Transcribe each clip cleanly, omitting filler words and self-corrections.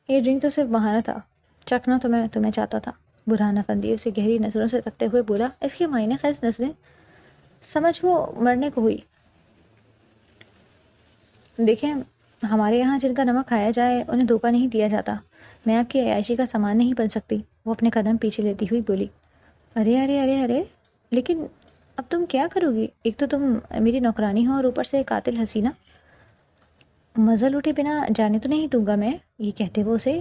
یہ ڈرنک تو صرف بہانہ تھا، چکھنا تو میں تمہیں چاہتا تھا۔ برہان افندی اسے گہری نظروں سے تکتے ہوئے بولا۔ اس کی معنی خیز نظریں سمجھ وہ مرنے کو ہوئی۔ دیکھیں، ہمارے یہاں جن کا نمک کھایا جائے انہیں دھوکہ نہیں دیا جاتا۔ میں آپ کی عیاشی کا سامان نہیں بن سکتی۔ وہ اپنے قدم پیچھے لیتی ہوئی بولی۔ ارے ارے ارے ارے، لیکن اب تم کیا کرو گی؟ ایک تو تم میری نوکرانی ہو اور اوپر سے قاتل حسینہ۔ مزہ لوٹے بنا جانے تو نہیں دوں گا میں، یہ کہتے وہ اسے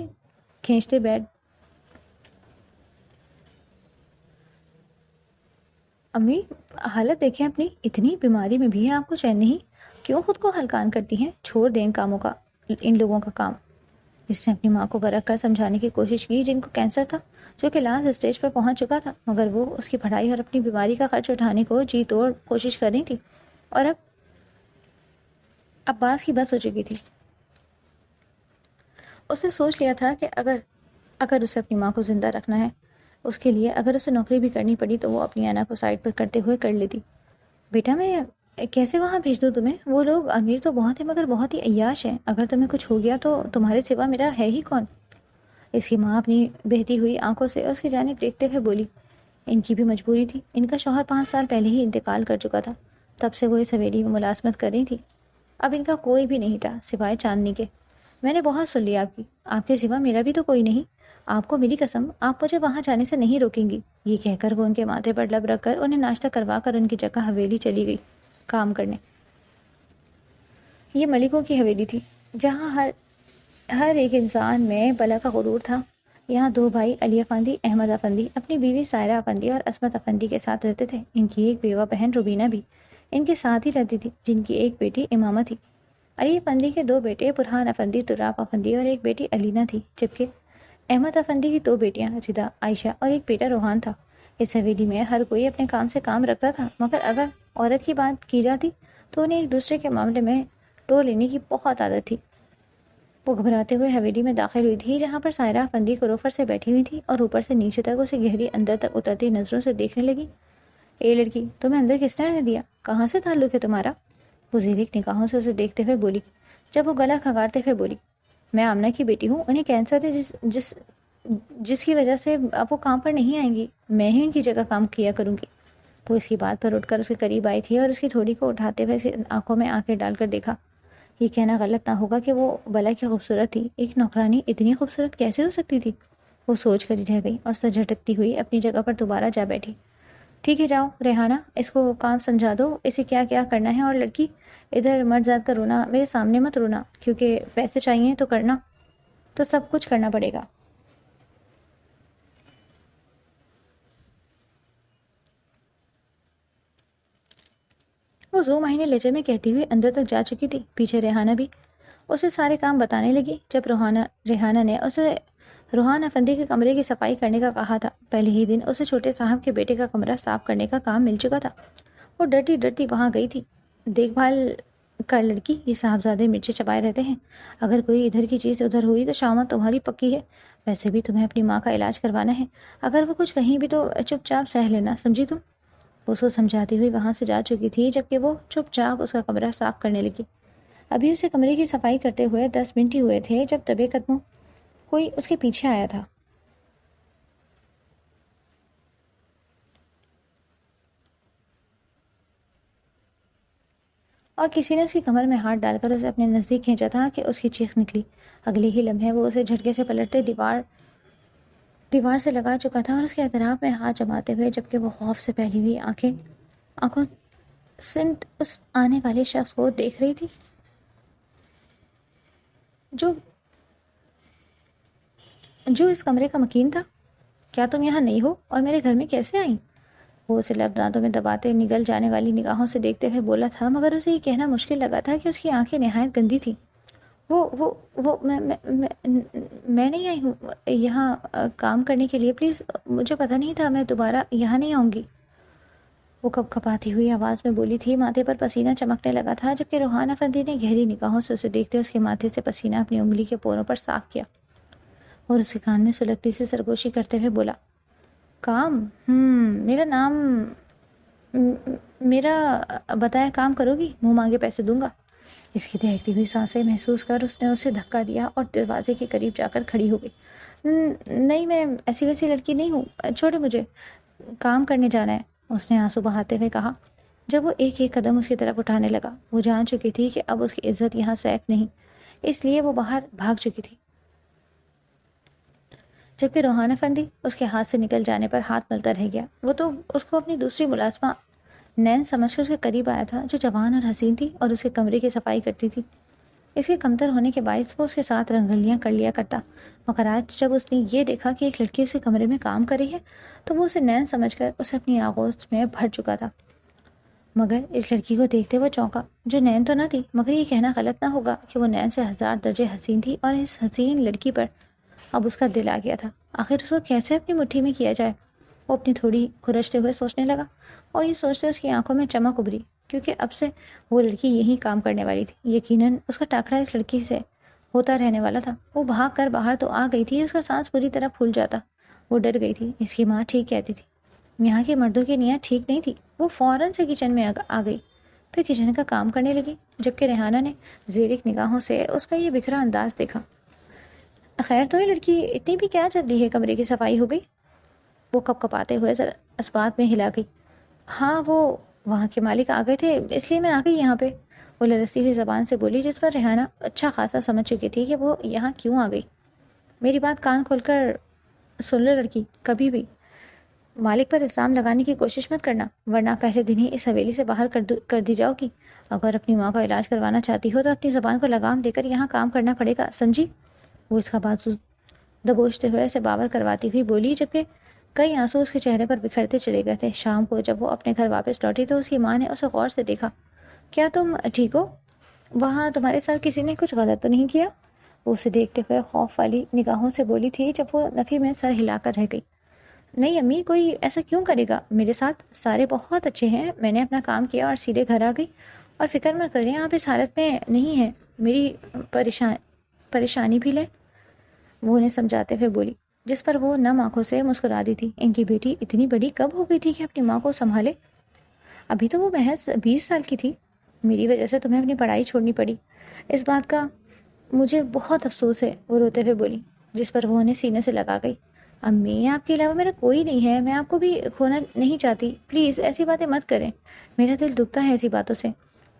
کھینچتے بیٹھ۔ امی، حالت دیکھیں اپنی، اتنی بیماری میں بھی آپ کو چین نہیں؟ کیوں خود کو ہلکان کرتی ہیں؟ چھوڑ دیں ان کاموں کا، ان لوگوں کا کام۔ جس نے اپنی ماں کو غرق کر سمجھانے کی کوشش کی، جن کو کینسر تھا، جو کہ لاسٹ اسٹیج پر پہنچ چکا تھا، مگر وہ اس کی پڑھائی اور اپنی بیماری کا خرچ اٹھانے کو جی توڑ کوشش کر رہی تھی، اور اب عباس کی بس ہو چکی تھی۔ اس نے سوچ لیا تھا کہ اگر اسے اپنی ماں کو زندہ رکھنا ہے، اس کے لیے اگر اسے نوکری بھی کرنی پڑی تو وہ اپنی انا کو سائڈ پر کرتے ہوئے کر لیتی۔ بیٹا، میں کیسے وہاں بھیج دوں تمہیں؟ وہ لوگ امیر تو بہت ہیں مگر بہت ہی عیاش ہیں، اگر تمہیں کچھ ہو گیا تو تمہارے سوا میرا ہے ہی کون؟ اس کی ماں اپنی بہتی ہوئی آنکھوں سے اس کی جانب دیکھتے ہوئے بولی۔ ان کی بھی مجبوری تھی، ان کا شوہر 5 سال پہلے ہی انتقال کر چکا تھا، تب سے وہ اس حویلی میں ملازمت کر رہی تھی۔ اب ان کا کوئی بھی نہیں تھا سوائے چاندنی کے۔ میں نے بہت سن لیا آپ کے سوا میرا بھی تو کوئی نہیں، آپ کو میری قسم آپ مجھے وہاں جانے سے نہیں روکیں گی۔ یہ کہہ کر وہ ان کے ماتھے پر لب رکھ کر انہیں ناشتہ کروا کر ان کی جگہ حویلی چلی گئی کام کرنے۔ یہ ملکوں کی حویلی تھی جہاں ہر ایک انسان میں بلا کا غرور تھا۔ یہاں 2 بھائی علی افندی، احمد افندی اپنی بیوی سائرہ افندی اور عصمت افندی کے ساتھ رہتے تھے۔ ان کی ایک بیوہ بہن روبینہ بھی ان کے ساتھ ہی رہتی تھی، جن کی ایک بیٹی امامہ تھی۔ علی افندی کے 2 بیٹے برہان افندی، تراب افندی اور ایک بیٹی علینا تھی، جبکہ احمد افندی کی 2 بیٹیاں ردا، عائشہ اور ایک بیٹا روحان تھا۔ اس حویلی میں ہر کوئی اپنے کام سے کام رکھتا تھا، مگر اگر عورت کی بات کی جاتی تو انہیں ایک دوسرے کے معاملے میں ٹو لینے کی بہت عادت تھی۔ وہ گھبراتے ہوئے حویلی میں داخل ہوئی تھی جہاں پر سائرہ افندی کروفر سے بیٹھی ہوئی تھی اور اوپر سے نیچے تک اسے گہری اندر تک اترتی نظروں سے دیکھنے لگی۔ اے لڑکی، تمہیں اندر کس نے آنے دیا؟ کہاں سے تعلق ہے تمہارا؟ وہ زیرک نگاہوں سے اسے دیکھتے ہوئے بولی۔ جب وہ گلا کھنگارتے ہوئے بولی، میں آمنہ کی بیٹی ہوں، انہیں کینسر ہے جس کی وجہ سے اب وہ کام پر نہیں آئیں گی، میں ہی ان کی جگہ کام کیا کروں گی۔ وہ اس کی بات پر اٹھ کر اس کے قریب آئی تھی اور اس کی تھوڑی کو اٹھاتے ہوئے اسے آنکھوں میں آنکھیں ڈال کر دیکھا۔ یہ کہنا غلط نہ ہوگا کہ وہ بلا کی خوبصورت تھی، ایک نوکرانی اتنی خوبصورت کیسے ہو سکتی تھی؟ وہ سوچ کر ہی رہ گئی اور سر جھٹکتی ہوئی اپنی جگہ پر دوبارہ جا بیٹھی۔ ٹھیک ہے، جاؤ ریحانہ، اس کو کام سمجھا دو، اسے کیا کیا کرنا ہے، اور لڑکی ادھر مرد ذات کا رونا میرے سامنے مت رونا، کیونکہ پیسے چاہیے تو کرنا تو سب کچھ کرنا پڑے گا۔ وہ 2 مہینے لہجے میں کہتی ہوئی اندر تک جا چکی تھی۔ پیچھے ریحانہ بھی اسے سارے کام بتانے لگی۔ جب ریحانہ نے اسے روحان افندی کے کمرے کی صفائی کرنے کا کہا تھا، پہلے ہی دن اسے چھوٹے صاحب کے بیٹے کا کمرہ صاف کرنے کا کام مل چکا تھا۔ وہ ڈرتی ڈرتی وہاں گئی تھی۔ دیکھ بھال کر لڑکی، یہ صاحبزادے مرچیں چبائے رہتے ہیں، اگر کوئی ادھر کی چیز ادھر ہوئی تو شامت تمہاری پکی ہے۔ ویسے بھی تمہیں اپنی ماں کا علاج کروانا ہے، اگر وہ کچھ کہیں بھی تو چپ چاپ سہ لینا، سمجھی تم؟ وہ اس کو سمجھاتی ہوئی وہاں سے جا چکی تھی، جبکہ وہ چپ چاپ اس کا کمرہ صاف کرنے لگی۔ ابھی اسے کمرے کی صفائی کرتے ہوئے 10 منٹ ہی ہوئے تھے جب دبے قدموں کوئی اس کے پیچھے آیا تھا۔ اور کسی نے اس کی کمر میں ہاتھ ڈال کر اسے اپنے نزدیک کھینچا تھا کہ اس کی چیخ نکلی۔ اگلے ہی لمحے وہ اسے جھٹکے سے پلٹتے دیوار سے لگا چکا تھا اور اس کے اطراف میں ہاتھ جماتے ہوئے، جبکہ وہ خوف سے پھیلی ہوئی آنکھوں سمت اس آنے والے شخص کو دیکھ رہی تھی جو اس کمرے کا مکین تھا۔ کیا تم یہاں نہیں ہو اور میرے گھر میں کیسے آئیں؟ وہ اسے لب دانتوں میں دباتے نگل جانے والی نگاہوں سے دیکھتے ہوئے بولا تھا، مگر اسے یہ کہنا مشکل لگا تھا کہ اس کی آنکھیں نہایت گندی تھیں۔ میں نہیں آئی ہوں یہاں کام کرنے کے لیے، پلیز، مجھے پتہ نہیں تھا، میں دوبارہ یہاں نہیں آؤں گی۔ وہ کپ کپاتی ہوئی آواز میں بولی تھی۔ ماتھے پر پسینہ چمکنے لگا تھا، جبکہ روحان افندی نے گہری نگاہوں سے اسے دیکھتے اس کے ماتھے سے پسینہ اپنی انگلی کے پوروں پر صاف کیا اور اس کے کان میں سلگتی سے سرگوشی کرتے ہوئے بولا، کام؟ میرا بتایا کام کرو گی؟ منہ مانگے پیسے دوں گا۔ اس کی دہکتی ہوئی سانسیں محسوس کر اس نے اسے دھکا دیا اور دروازے کے قریب جا کر کھڑی ہو گئی۔ نہیں، میں ایسی ویسی لڑکی نہیں ہوں، چھوڑے، مجھے کام کرنے جانا ہے، اس نے آنسو بہاتے ہوئے کہا۔ جب وہ ایک ایک قدم اس کی طرف اٹھانے لگا، وہ جان چکی تھی کہ اب اس کی عزت یہاں سیف نہیں، اس لیے وہ باہر بھاگ چکی تھی، جبکہ روحان افندی اس کے ہاتھ سے نکل جانے پر ہاتھ ملتا رہ گیا۔ وہ تو اس کو اپنی دوسری ملازمہ نین سمجھ کر اس کے قریب آیا تھا، جو جوان اور حسین تھی اور اس کے کمرے کی صفائی کرتی تھی۔ اس کے کمتر ہونے کے باعث وہ اس کے ساتھ رنگلیاں کر لیا کرتا، مگر آج جب اس نے یہ دیکھا کہ ایک لڑکی اس کے کمرے میں کام کر رہی ہے تو وہ اسے نین سمجھ کر اسے اپنی آغوش میں بھر چکا تھا۔ مگر اس لڑکی کو دیکھتے وہ چونکا، جو نین تو نہ تھی، مگر یہ کہنا غلط نہ ہوگا کہ وہ نین سے 1000 درجے حسین تھی، اور اس حسین لڑکی پر اب اس کا دل آ گیا تھا۔ آخر اس کو کیسے اپنی مٹھی میں کیا جائے؟ وہ اپنی تھوڑی کھرچتے ہوئے سوچنے لگا، اور یہ سوچتے اس کی آنکھوں میں چمک ابھری، کیونکہ اب سے وہ لڑکی یہی کام کرنے والی تھی۔ یقیناً اس کا ٹاکرا اس لڑکی سے ہوتا رہنے والا تھا۔ وہ بھاگ کر باہر تو آ گئی تھی، اس کا سانس پوری طرح پھول جاتا۔ وہ ڈر گئی تھی، اس کی ماں ٹھیک کہتی تھی، یہاں کے مردوں کی نیت ٹھیک نہیں تھی۔ وہ فوراً سے کچن میں آ گئی، پھر کچن کا کام کرنے لگی، جبکہ ریحانہ نے زیرک نگاہوں سے اس کا یہ بکھرا انداز دیکھا۔ خیر تو یہ لڑکی، اتنی بھی کیا جلدی ہے، کمرے کی صفائی ہو گئی؟ وہ کپ کپاتے ہوئے اسبات میں ہلا گئی۔ ہاں، وہ وہاں کے مالک آ گئے تھے، اس لیے میں آ گئی یہاں پہ، وہ لرزتی ہوئی زبان سے بولی، جس پر ریحانہ اچھا خاصا سمجھ چکی تھی کہ وہ یہاں کیوں آ گئی۔ میری بات کان کھول کر سن لو لڑکی، کبھی بھی مالک پر الزام لگانے کی کوشش مت کرنا، ورنہ پہلے دن ہی اس حویلی سے باہر کر دی جاؤ گی۔ اگر اپنی ماں کا علاج کروانا چاہتی ہو تو اپنی زبان کو لگام دے کر یہاں کام کرنا پڑے گا، سمجھی؟ وہ اس کا بازو دبوچتے ہوئے اسے باور کرواتی ہوئی بولی، جبکہ کئی آنسو اس کے چہرے پر بکھرتے چلے گئے تھے۔ شام کو جب وہ اپنے گھر واپس لوٹی تو اس کی ماں نے اسے غور سے دیکھا۔ کیا تم ٹھیک ہو؟ وہاں تمہارے ساتھ کسی نے کچھ غلط تو نہیں کیا؟ وہ اسے دیکھتے ہوئے خوف والی نگاہوں سے بولی تھی، جب وہ نفی میں سر ہلا کر رہ گئی۔ نہیں امی، کوئی ایسا کیوں کرے گا، میرے ساتھ سارے بہت اچھے ہیں، میں نے اپنا کام کیا اور سیدھے گھر آ گئی، اور فکر مت کریں، آپ اس حالت میں نہیں ہیں، میری پریشانی بھی لیں، وہ انہیں سمجھاتے ہوئے بولی، جس پر وہ نم آنکھوں سے مسکرا دی تھی۔ ان کی بیٹی اتنی بڑی کب ہو گئی تھی کہ اپنی ماں کو سنبھالے؟ ابھی تو وہ محض 20 سال کی تھی، میری وجہ سے تمہیں اپنی پڑھائی چھوڑنی پڑی، اس بات کا مجھے بہت افسوس ہے، وہ روتے ہوئے بولی، جس پر وہ انہیں سینے سے لگا گئی۔ امی، آپ کے علاوہ میرا کوئی نہیں ہے، میں آپ کو بھی کھونا نہیں چاہتی، پلیز ایسی باتیں مت کریں، میرا دل دکھتا ہے ایسی باتوں سے۔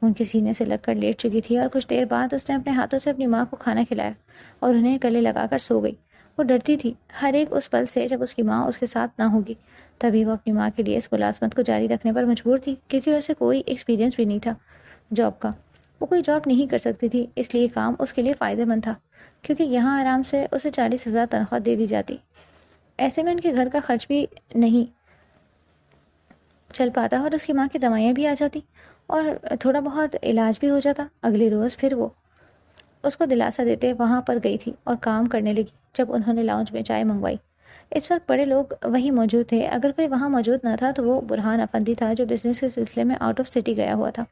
ان کے سینے سے لگ کر لیٹ چکی تھی، اور کچھ دیر بعد اس نے اپنے ہاتھوں سے اپنی ماں کو کھانا کھلایا اور انہیں گلے لگا کر سو گئی۔ وہ ڈرتی تھی ہر ایک اس پل سے جب اس کی ماں اس کے ساتھ نہ ہوگی۔ تبھی وہ اپنی ماں کے لیے اس ملازمت کو جاری رکھنے پر مجبور تھی، کیونکہ اسے کوئی ایکسپیرینس بھی نہیں تھا جاب کا۔ وہ کوئی جاب نہیں کر سکتی تھی، اس لیے کام اس کے لیے فائدہ مند تھا، کیونکہ یہاں آرام سے اسے 40,000 تنخواہ دے دی جاتی۔ ایسے میں ان کے گھر کا خرچ بھی نہیں چل پاتا، اور اس کی ماں کی دوائیاں بھی آ جاتی، اور تھوڑا بہت علاج بھی ہو جاتا۔ اگلے روز پھر وہ اس کو دلاسا دیتے وہاں پر گئی تھی اور کام کرنے لگی۔ جب انہوں نے لاؤنج میں چائے منگوائی، اس وقت بڑے لوگ وہیں موجود تھے، اگر کوئی وہاں موجود نہ تھا تو وہ برہان افندی تھا، جو بزنس کے سلسلے میں آؤٹ آف سٹی گیا ہوا تھا۔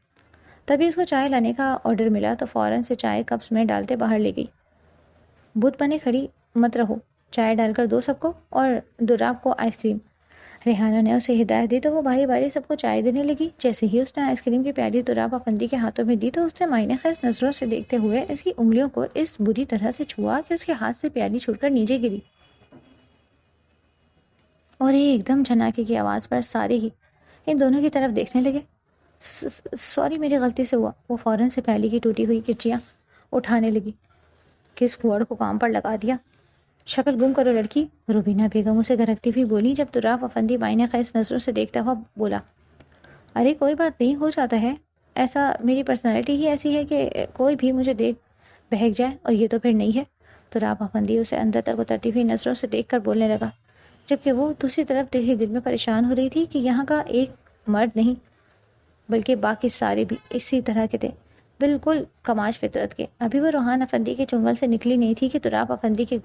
تبھی اس کو چائے لانے کا آرڈر ملا تو فوراً سے چائے کپس میں ڈالتے باہر لے گئی۔ بت بنے کھڑی مت رہو، چائے ڈال کر دو سب کو، اور دراب کو آئس کریم۔ ریحانہ نے اسے ہدایت دی تو وہ باری باری سب کو چائے دینے لگی۔ جیسے ہی اس نے آئس کریم کی پیالی دراب افندی کے ہاتھوں میں دی تو اس نے معنی خیز نظروں سے دیکھتے ہوئے اس کی انگلیوں کو اس بری طرح سے چھوا کہ اس کے ہاتھ سے پیالی چھوٹ کر نیچے گری، اور یہ ایک دم جھناکے کی آواز پر سارے ہی ان دونوں کی طرف دیکھنے لگے۔ سوری، میری غلطی سے ہوا۔ وہ فوراً سے پیالی کی ٹوٹی ہوئی کرچیاں اٹھانے لگی۔ کس پھوڑ کو کام پر لگا دیا، شکل گم کرو لڑکی، روبینہ بیگم اسے گھرکتی ہوئی بولی، جب دراب افندی معنی خیز نظروں سے دیکھتا ہوا بولا، ارے کوئی بات نہیں، ہو جاتا ہے ایسا، میری پرسنالٹی ہی ایسی ہے کہ کوئی بھی مجھے دیکھ بہک جائے، اور یہ تو پھر نہیں ہے۔ دراب افندی اسے اندر تک اترتی ہوئی نظروں سے دیکھ کر بولنے لگا، جبکہ وہ دوسری طرف دل ہی دل میں پریشان ہو رہی تھی کہ یہاں کا ایک مرد نہیں بلکہ باقی سارے بھی اسی طرح کے تھے، بالکل کماش فطرت کے۔ ابھی وہ روحان افندی کے چنگل سے نکلی نہیں تھی کہ دراب افندی کے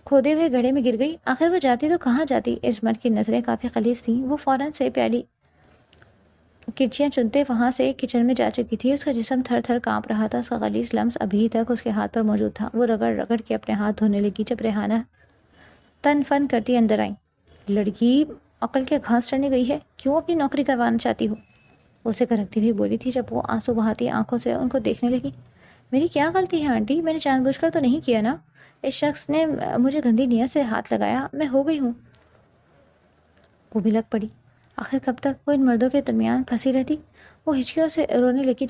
کھودے ہوئے گڑھے میں گر گئی۔ آخر وہ جاتی تو کہاں جاتی، اس مرد کی نظریں کافی خلیص تھیں۔ وہ فوراً سے پیالی کرچیاں چنتے وہاں سے کچن میں جا چکی تھی۔ اس کا جسم تھر تھر کانپ رہا تھا، اس کا غلیظ لمس ابھی تک اس کے ہاتھ پر موجود تھا۔ وہ رگڑ رگڑ کے اپنے ہاتھ دھونے لگی، جب ریحانہ تن فن کرتی اندر آئی۔ لڑکی عقل کے گھاس چڑھنے گئی ہے، کیوں اپنی نوکری کروانا چاہتی ہو؟ اسے کرکتی ہوئی بولی تھی جب وہ آنسو بہاتی آنکھوں سے ان کو دیکھنے لگی۔ میری کیا غلطی ہے آنٹی؟ میں نے جان بوجھ کر تو نہیں کیا نا؟ اس شخص نے مجھے گندی نیت سے ہاتھ لگایا، میں ہو گئی ہوں۔ وہ بھی لگ پڑی۔ آخر کب تک وہ ان مردوں کے درمیان پھنسی رہتی؟ وہ ہچکیوں سے رونے لگی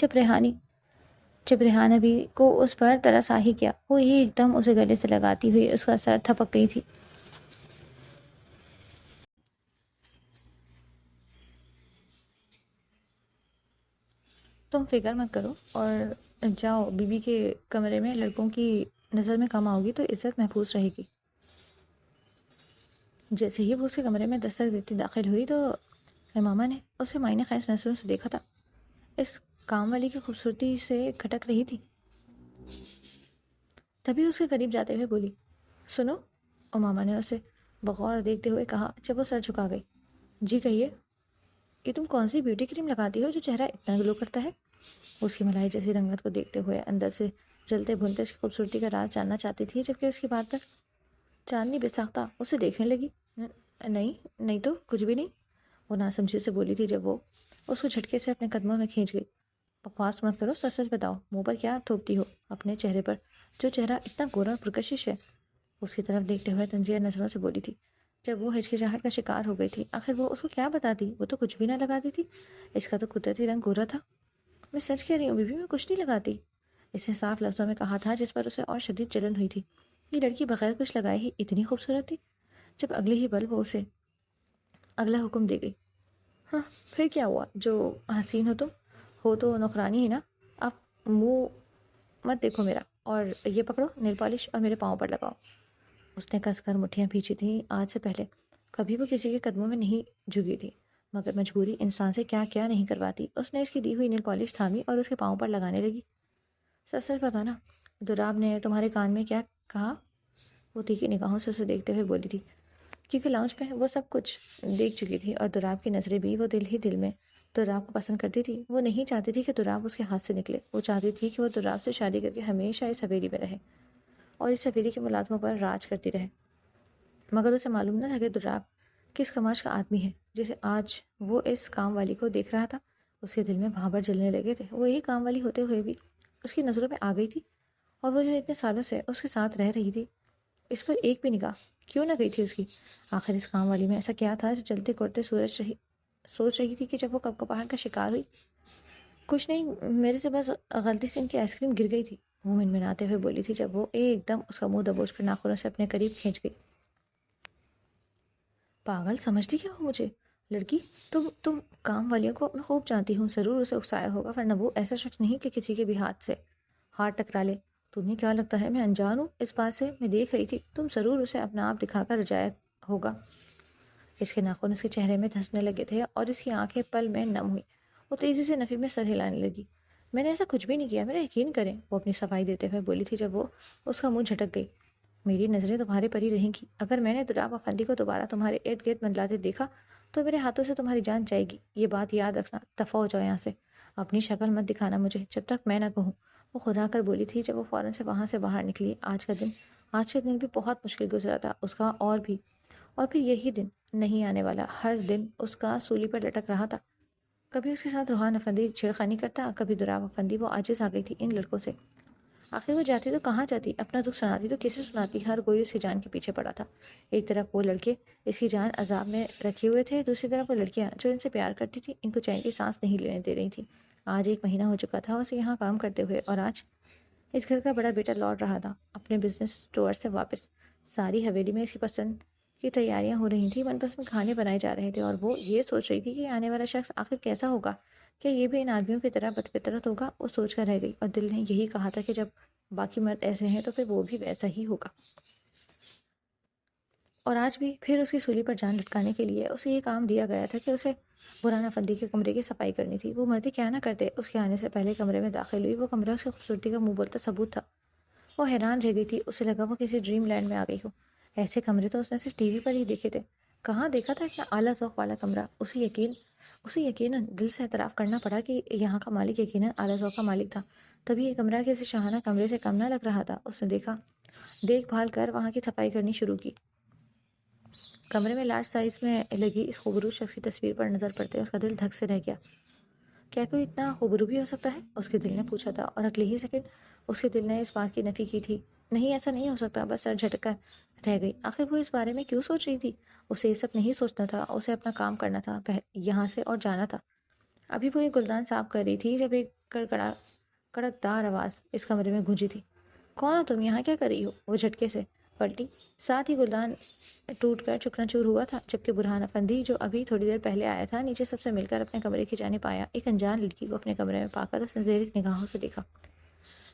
جب ریحان ابھی کو اس پر ترس آ ہی گیا۔ وہ یہ ایک دم اسے گلے سے لگاتی ہوئی اس کا سر تھپک گئی تھی۔ تم فکر مت کرو اور جاؤ، بی بی کے کمرے میں لڑکوں کی نظر میں کم آؤ گی تو عزت محفوظ رہے گی۔ جیسے ہی وہ اس کے کمرے میں دستک دیتی داخل ہوئی تو امامہ نے اسے معنی خیز نظروں سے دیکھا تھا۔ اس کام والی کی خوبصورتی سے کھٹک رہی تھی۔ تبھی اس کے قریب جاتے ہوئے بولی، سنو۔ امامہ نے اسے بغور دیکھتے ہوئے کہا جب وہ سر جھکا گئی۔ جی کہیے۔ یہ تم کون سی بیوٹی کریم لگاتی ہو جو چہرہ اتنا گلو کرتا ہے؟ اس کی ملائی جیسی رنگت کو دیکھتے ہوئے اندر سے جلتے بھونتے اس کی خوبصورتی کا راز جاننا چاہتی تھی، جبکہ اس کی بات پر چاندنی بے ساختہ اسے دیکھنے لگی۔ نہیں تو کچھ بھی نہیں، وہ ناسمجھی سے بولی تھی جب وہ اس کو جھٹکے سے اپنے قدموں میں کھینچ گئی۔ بکواس مت کرو، سچ سچ بتاؤ، منہ پر کیا تھوپتی ہو اپنے چہرے پر جو چہرہ اتنا گورا اور پرکشش ہے؟ اس کی طرف دیکھتے ہوئے تنزیہ نظروں سے بولی تھی جب وہ ہچکچاہٹ کا شکار ہو گئی تھی۔ آخر وہ اس کو کیا بتاتی؟ وہ تو کچھ بھی نہ لگاتی تھی، اس کا تو قدرتی رنگ گورا تھا۔ میں سچ کہہ رہی ہوں بیبی، میں کچھ نہیں لگاتی، اس نے صاف لفظوں میں کہا تھا، جس پر اسے اور شدید جلن ہوئی تھی۔ یہ لڑکی بغیر کچھ لگائے ہی اتنی خوبصورت تھی۔ جب اگلے ہی پل وہ اسے اگلا حکم دے گئی۔ ہاں پھر کیا ہوا؟ جو حسین ہو تو نوکرانی ہی نا۔ اب منہ مت دیکھو میرا، اور یہ پکڑو نیل پالش اور میرے پاؤں پر لگاؤ۔ اس نے کس کر مٹھیاں بھینچی تھیں۔ آج سے پہلے کبھی وہ کسی کے قدموں میں نہیں جھکی تھی، مگر مجبوری انسان سے کیا کیا نہیں کرواتی۔ اس نے اس کی دی ہوئی نیل پالش تھامی اور اس کے پاؤں پر لگانے لگی۔ سچ سچ بتانا، دراب نے تمہارے کان میں کیا کہا؟ وہ تیکھی نگاہوں سے اسے دیکھتے ہوئے بولی تھی، کیونکہ لاؤنج میں وہ سب کچھ دیکھ چکی تھی اور دراب کی نظریں بھی وہ دل ہی دل میں دراب کو پسند کرتی تھی۔ وہ نہیں چاہتی تھی کہ دراب اس کے ہاتھ سے نکلے، وہ چاہتی تھی کہ وہ دراب سے شادی کر کے ہمیشہ اس حویلی میں رہے اور اس حویلی کے ملازموں پر راج کرتی رہے۔ مگر اسے معلوم نہ تھا کہ دراب کس کماش کا آدمی ہے جسے آج وہ اس کام والی کو دیکھ رہا تھا۔ اس کے دل میں بھانبر جلنے لگے تھے۔ وہ یہی کام والی ہوتے ہوئے بھی اس کی نظروں میں آ گئی تھی، اور وہ جو اتنے سالوں سے اس کے ساتھ رہ رہی تھی، اس پر ایک بھی نگاہ کیوں نہ گئی تھی اس کی؟ آخر اس کام والی میں ایسا کیا تھا جو چلتے کرتے سوچ رہی تھی کہ جب وہ کپکپاہٹ کا شکار ہوئی؟ کچھ نہیں، میرے سے بس غلطی سے ان کی آئس کریم گر گئی تھی، وہ منمناتے ہوئے بولی تھی جب وہ ایک دم اس کا منہ دبوچ کر ناخنوں سے اپنے قریب کھینچ گئی۔ پاگل سمجھتی کیا ہو مجھے؟ لڑکی، تم کام والیوں کو میں خوب جانتی ہوں، ضرور اسے اکسایا ہوگا، ورنہ وہ ایسا شخص نہیں کہ کسی کے بھی ہاتھ ٹکرا لے۔ تمہیں کیا لگتا ہے میں انجان ہوں اس بات سے؟ میں دیکھ رہی تھی، تم ضرور اسے اپنا آپ دکھا کر رجایا ہوگا۔ اس کے ناخن اس کے چہرے میں دھنسنے لگے تھے اور اس کی آنکھیں پل میں نم ہوئی۔ وہ تیزی سے نفی میں سر ہلانے لگی۔ میں نے ایسا کچھ بھی نہیں کیا، میرا یقین کریں، وہ اپنی صفائی دیتے ہوئے بولی تھی جب وہ اس کا منہ جھٹک گئی۔ میری نظریں تمہارے پر ہی رہیں گی۔ اگر میں نے دراب افندی کو دوبارہ تمہارے ارد گرد منڈلاتے دیکھا تو میرے ہاتھوں سے تمہاری جان جائے گی، یہ بات یاد رکھنا۔ دفع ہو جاؤ یہاں سے، اپنی شکل مت دکھانا مجھے جب تک میں نہ کہوں، وہ خرا کر بولی تھی جب وہ فوراً سے وہاں سے باہر نکلی۔ آج کا دن بھی بہت مشکل گزرا تھا اس کا، اور پھر یہی دن نہیں آنے والا۔ ہر دن اس کا سولی پر لٹک رہا تھا۔ کبھی اس کے ساتھ روحان افندی چھیڑخانی کرتا، کبھی دراب افندی۔ وہ عاجز آ گئی تھی ان لڑکوں سے۔ آخر وہ جاتی تو کہاں جاتی؟ اپنا دکھ سناتی تو کسے سناتی؟ ہر کوئی اس کی جان کے پیچھے پڑا تھا۔ ایک طرف وہ لڑکے اس کی جان عذاب میں رکھے ہوئے تھے، دوسری طرف وہ لڑکیاں جو ان سے پیار کرتی تھی ان کو چین کی سانس نہیں لینے دے رہی تھی۔ آج 1 مہینہ ہو چکا تھا اسے یہاں کام کرتے ہوئے، اور آج اس گھر کا بڑا بیٹا لوٹ رہا تھا اپنے بزنس ٹور سے واپس۔ ساری حویلی میں اس کی پسند کی تیاریاں ہو رہی تھیں، من پسند کھانے بنائے جا رہے تھے، اور وہ یہ سوچ رہی تھی کہ آنے والا شخص آخر کیسا ہوگا؟ کیا یہ بھی ان آدمیوں کی طرح بدفطرت ہوگا؟ وہ سوچ کر رہ گئی، اور دل نے یہی کہا تھا کہ جب باقی مرد ایسے ہیں تو پھر وہ بھی ویسا ہی ہوگا۔ اور آج بھی پھر اس کی سولی پر جان لٹکانے کے لیے اسے یہ کام دیا گیا تھا کہ اسے برہان افندی کے کمرے کی صفائی کرنی تھی۔ وہ مرد کیا نہ کرتے۔ اس کے آنے سے پہلے کمرے میں داخل ہوئی۔ وہ کمرہ اس کی خوبصورتی کا منہ بولتا ثبوت تھا۔ وہ حیران رہ گئی تھی، اسے لگا وہ کسی ڈریم لینڈ میں آ گئی ہو۔ ایسے کمرے تو اس نے صرف ٹی وی پر ہی دیکھے تھے، کہاں دیکھا تھا اتنا اعلیٰ ذوق والا کمرہ۔ اسے یقیناً دل سے اعتراف کرنا پڑا کہ یہاں کا مالک یقیناً اعلیٰ ذوق کا مالک تھا، تبھی یہ کمرہ کسی شاہانہ کمرے سے کم نہ لگ رہا تھا۔ اس نے دیکھ بھال کر وہاں کی صفائی کرنی شروع کی۔ کمرے میں لارج سائز میں لگی اس خوبصورت شخص کی تصویر پر نظر پڑتے اس کا دل دھک سے رہ گیا۔ کیا کوئی اتنا غبرو بھی ہو سکتا ہے؟ اس کے دل نے پوچھا تھا، اور اگلے ہی سیکنڈ اس کے دل نے اس بات کی نفی کی تھی۔ نہیں، ایسا نہیں ہو سکتا۔ بس سر جھٹک کر رہ گئی۔ آخر وہ اس بارے میں کیوں سوچ رہی تھی؟ اسے یہ سب نہیں سوچنا تھا، اسے اپنا کام کرنا تھا یہاں سے، اور جانا تھا۔ ابھی وہ ایک گلدان صاف کر رہی تھی جب ایک کڑکدار آواز اس کمرے میں گونجی تھی۔ کون ہو تم؟ یہاں کیا کر رہی ہو؟ وہ جھٹکے سے پلٹی، ساتھ ہی گلدان ٹوٹ کر چکنا چور ہوا تھا، جبکہ برہان افندی جو ابھی تھوڑی دیر پہلے آیا تھا نیچے سب سے مل کر اپنے کمرے کی جانب آیا۔ ایک انجان لڑکی کو اپنے کمرے میں پا کر اس نے زیرک نگاہوں سے دیکھا۔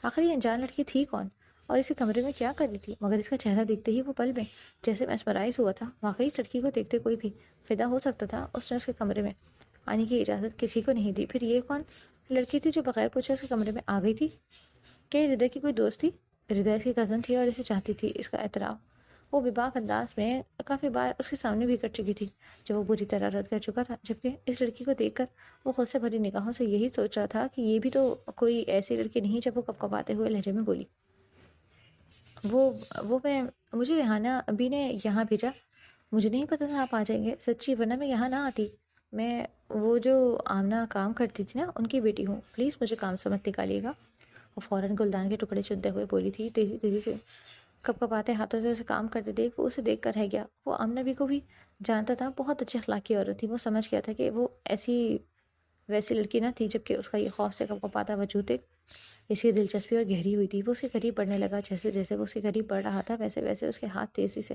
آخر یہ انجان لڑکی تھی کون، اور اسے کمرے میں کیا کر رہی تھی؟ مگر اس کا چہرہ دیکھتے ہی وہ پل میں جیسے میسمرائز ہوا تھا۔ واقعی اس لڑکی کو دیکھتے کوئی بھی فدا ہو سکتا تھا۔ اس نے اس کے کمرے میں آنے کی اجازت کسی کو نہیں دی۔ پھر یہ کون لڑکی تھی جو بغیر پوچھے اس کے کمرے میں آ گئی تھی؟ کیا یہ ہردے کی کوئی دوست تھی؟ ہردے اس کی کزن تھی اور اسے چاہتی تھی۔ اس کا اعتراف وہ بے باک انداز میں کافی بار اس کے سامنے بھی کر چکی تھی، جو وہ بری طرح رد کر چکا تھا۔ جبکہ اس لڑکی کو دیکھ کر وہ خود سے بھری نگاہوں سے یہی سوچ رہا تھا کہ یہ بھی تو کوئی ایسی لڑکی نہیں۔ جب وہ کپکپاتے ہوئے لہجے میں بولی، وہ مجھے ریحانہ ابھی نے یہاں بھیجا، مجھے نہیں پتا تھا آپ آ جائیں گے، سچی، ورنہ میں یہاں نہ آتی۔ میں وہ جو آمنہ کام کرتی تھی نا، ان کی بیٹی ہوں، پلیز مجھے کام سے مت نکالیے گا۔ وہ فوراً گلدان کے ٹکڑے چنتے ہوئے بولی تھی، تیزی تیزی سے کپکپاتے ہاتھوں سے اسے کام کرتے دیکھ وہ اسے دیکھ کر رہ گیا۔ وہ آمنہ بھی کو بھی جانتا تھا، بہت اچھی اخلاقی عورت تھی۔ وہ سمجھ گیا تھا کہ وہ ویسی لڑکی نہ تھی، جبکہ اس کا یہ خوف سے کپکپاتا وجود ایک اسی دلچسپی اور گہری ہوئی تھی۔ وہ اس کے قریب بڑھنے لگا، جیسے جیسے وہ اس کے قریب بڑھ رہا تھا ویسے ویسے اس کے ہاتھ تیزی سے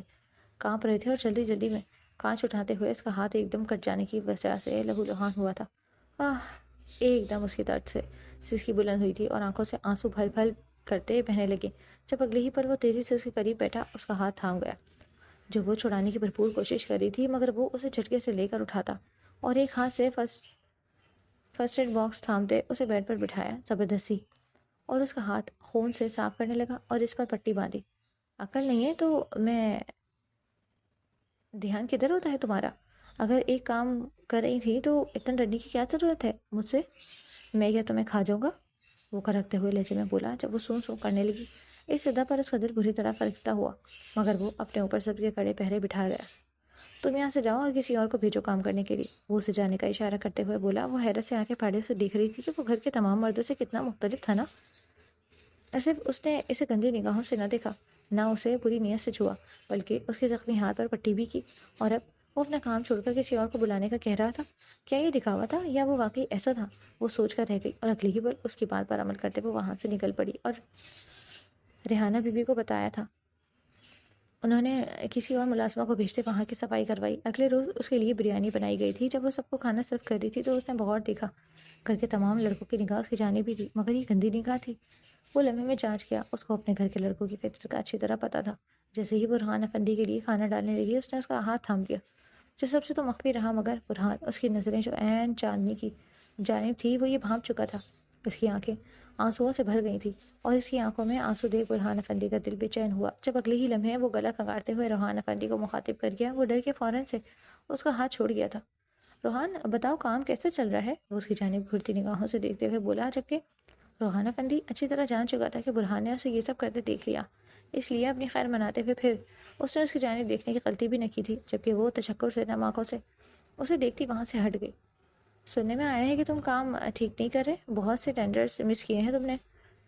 کانپ رہے تھے، اور جلدی جلدی میں کانچ اٹھاتے ہوئے اس کا ہاتھ ایک دم کٹ جانے کی وجہ سے لہو لہان ہوا تھا۔ ایک دم اس کی درد سے سسکی بلند ہوئی تھی اور آنکھوں سے آنسو پھل پھل کرتے بہنے لگے۔ جب اگلے ہی پل وہ تیزی سے اس کے قریب بیٹھا، اس کا ہاتھ تھام گیا جو وہ چھڑانے کی بھرپور کوشش کر رہی تھی، مگر وہ اسے جھٹکے سے لے کر اٹھاتا اور ایک ہاتھ سے فرسٹ ایڈ باکس تھامتے اسے بیڈ پر بٹھایا زبردستی، اور اس کا ہاتھ خون سے صاف کرنے لگا اور اس پر پٹی باندھی۔ عقل نہیں ہے تو میں دھیان کدھر ہوتا ہے تمہارا؟ اگر ایک کام کر رہی تھی تو اتنا ڈرنے کی کیا ضرورت ہے مجھ سے؟ میں کیا تمہیں کھا جاؤں گا؟ وہ کرکتے ہوئے لہجے میں بولا جب وہ سون سون کرنے لگی۔ اس صدا پر اس کا دل بری طرح فرکتا ہوا، مگر وہ اپنے اوپر سب کے کڑے پہرے بٹھا گیا۔ تم یہاں سے جاؤ اور کسی اور کو بھیجو کام کرنے کے لیے، وہ اسے جانے کا اشارہ کرتے ہوئے بولا۔ وہ حیرت سے آنکھیں پھاڑے اسے دیکھ رہی تھی کہ وہ گھر کے تمام مردوں سے کتنا مختلف تھا نا۔ صرف اس نے اسے گندی نگاہوں سے نہ دیکھا، نہ اسے بری نیت سے چھوا، بلکہ اس کے زخمی ہاتھ پر پٹی بھی کی، اور اب وہ اپنا کام چھوڑ کر کسی اور کو بلانے کا کہہ رہا تھا۔ کیا یہ دکھاوا تھا یا وہ واقعی ایسا تھا؟ وہ سوچ کر رہ گئی، اور اگلی ہی پل اس کی بات پر عمل کرتے ہوئے وہاں سے نکل پڑی اور ریحانہ بی بی کو بتایا تھا۔ انہوں نے کسی اور ملازمہ کو بھیجتے وہاں کی صفائی کروائی۔ اگلے روز اس کے لیے بریانی بنائی گئی تھی۔ جب وہ سب کو کھانا سرو کر رہی تھی تو اس نے بغور دیکھا، گھر کے تمام لڑکوں کی نگاہ اس کی جانب بھی تھی، مگر یہ گندی نگاہ تھی۔ وہ لمحے میں جانچ گیا، اس کو اپنے گھر کے لڑکوں کی فطرت کا اچھی طرح پتہ تھا۔ جیسے ہی برہان افندی کے لیے کھانا ڈالنے لگی، اس نے اس کا ہاتھ تھام لیا، جو سب سے تو مخفی رہا، مگر برہان اس کی نظریں جو عین چاندنی کی جانب تھی وہ یہ بھانپ چکا تھا۔ اس کی آنکھیں آنسوؤں سے بھر گئی تھیں، اور اس کی آنکھوں میں آنسو دیکھ برہان افندی کا دل بے چین ہوا۔ جب اگلے ہی لمحے وہ گلا کھنگارتے ہوئے روحان افندی کو مخاطب کر گیا، وہ ڈر کے فوراً سے اس کا ہاتھ چھوڑ گیا تھا۔ روحان، بتاؤ کام کیسے چل رہا ہے؟ وہ اس کی جانب گھرتی نگاہوں سے دیکھتے ہوئے بولا، جبکہ روحان افندی اچھی طرح جان چکا تھا کہ برہان نے اسے یہ سب کرتے دیکھ لیا، اس لیے اپنی خیر مناتے ہوئے پھر اس نے اس کی جانب دیکھنے کی غلطی بھی نہ کی تھی، جبکہ وہ تشکر سے نم آنکھوں سے اسے دیکھتی وہاں سے ہٹ گئی۔ سننے میں آیا ہے کہ تم کام ٹھیک نہیں کر رہے، بہت سے ٹینڈرز مس کیے ہیں تم نے۔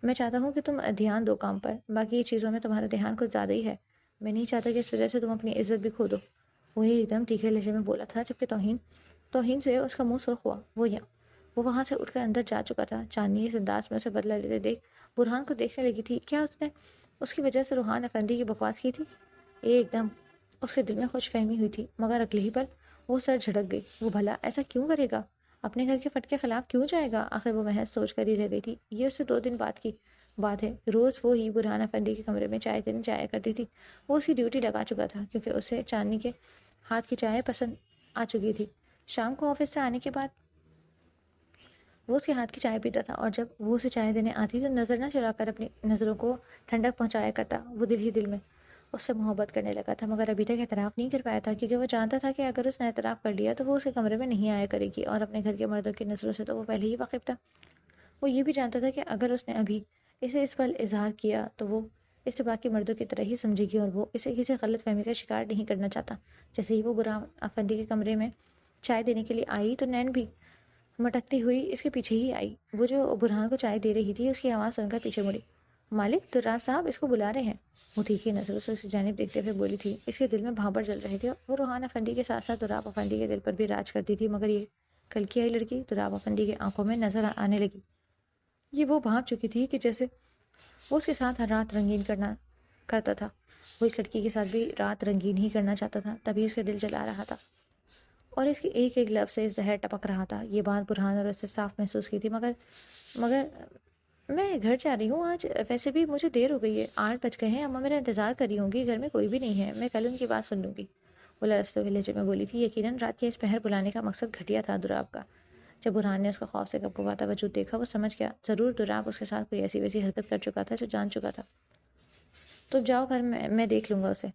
میں چاہتا ہوں کہ تم دھیان دو کام پر، باقی چیزوں میں تمہارا دھیان کچھ زیادہ ہی ہے۔ میں نہیں چاہتا کہ اس وجہ سے تم اپنی عزت بھی کھو دو۔ وہ ایک دم تیکھے لہجے میں بولا تھا، جبکہ توہین سے اس کا منہ سرخ ہوا۔ وہ وہاں سے اٹھ کر اندر جا چکا تھا۔ چاندنی اس انداز میں اسے بدلہ لیتے دیکھ برہان کو دیکھنے لگی تھی۔ کیا اس نے اس کی وجہ سے روحان افندی کی بکواس کی تھی؟ ایک دم اس کے دل میں خوش فہمی ہوئی تھی، مگر اگلے ہی پل وہ سر جھٹک گئی۔ وہ بھلا ایسا کیوں کرے گا؟ اپنے گھر کے فٹ کے خلاف کیوں جائے گا؟ آخر وہ محض سوچ کر ہی رہ گئی تھی۔ یہ اس سے 2 دن بعد کی بات ہے۔ روز وہ ہی برہان افندی کے کمرے میں چائے دینے جایا کرتی تھی۔ وہ اس کی ڈیوٹی لگا چکا تھا، کیونکہ اسے چاندنی کے ہاتھ کی چائے پسند آ چکی تھی۔ شام کو آفس سے آنے کے بعد وہ اس کے ہاتھ کی چائے پیتا تھا، اور جب وہ اسے چائے دینے آتی تو نظر نہ چرا کر اپنی نظروں کو ٹھنڈک پہنچایا کرتا۔ وہ دل ہی دل میں اس سے محبت کرنے لگا تھا، مگر ابھی تک اعتراف نہیں کر پایا تھا، کیونکہ وہ جانتا تھا کہ اگر اس نے اعتراف کر لیا تو وہ اس کے کمرے میں نہیں آیا کرے گی، اور اپنے گھر کے مردوں کی نظروں سے تو وہ پہلے ہی واقف تھا۔ وہ یہ بھی جانتا تھا کہ اگر اس نے ابھی اسے اس پل اظہار کیا تو وہ اسے باقی مردوں کی طرح ہی سمجھے گی، اور وہ اسے کسی غلط فہمی کا شکار نہیں کرنا چاہتا۔ جیسے ہی وہ برہان افندی کے کمرے میں چائے دینے کے لیے آئی تو نین بھی مٹکتی ہوئی اس کے پیچھے ہی آئی۔ وہ جو برہان کو چائے دے رہی تھی اس کی آواز سن کر پیچھے مڑی۔ مالک، دراب صاحب اس کو بلا رہے ہیں۔ وہ تیکھی نظروں سے اس جانب دیکھتے ہوئے بولی تھی۔ اس کے دل میں بھانپڑ جل رہے تھے۔ وہ روحان افندی کے ساتھ ساتھ دراب افندی کے دل پر بھی راج کرتی تھی، مگر یہ کل کی آئی لڑکی دراب افندی کی آنکھوں میں نظر آنے لگی۔ یہ وہ بھانپ چکی تھی کہ جیسے وہ اس کے ساتھ ہر رات رنگین کرتا تھا، وہ اس لڑکی کے ساتھ بھی رات رنگین ہی کرنا چاہتا تھا۔ تبھی اس کے دل جلا رہا تھا اور اس کی ایک ایک لفظ سے زہر ٹپک رہا تھا۔ یہ بات برہان اور اس سے صاف محسوس کی تھی۔ مگر میں گھر جا رہی ہوں آج، ویسے بھی مجھے دیر ہو گئی ہے، 8 بج گئے ہیں، اماں میرا انتظار کر رہی ہوں گی، گھر میں کوئی بھی نہیں ہے، میں کل ان کی بات سن لوں گی۔ وہ لرزتے ہوئے لہجے میں بولی تھی۔ یقیناً رات کے اس پہر بلانے کا مقصد گھٹیا تھا دراب کا۔ جب برہان نے اس کا خوف سے کپکپاتا وجود دیکھا، وہ سمجھ گیا ضرور دراب اس کے ساتھ کوئی ایسی ویسی حرکت کر چکا تھا جو جان چکا تھا۔ تو جاؤ گھر میں دیکھ لوں گا اسے،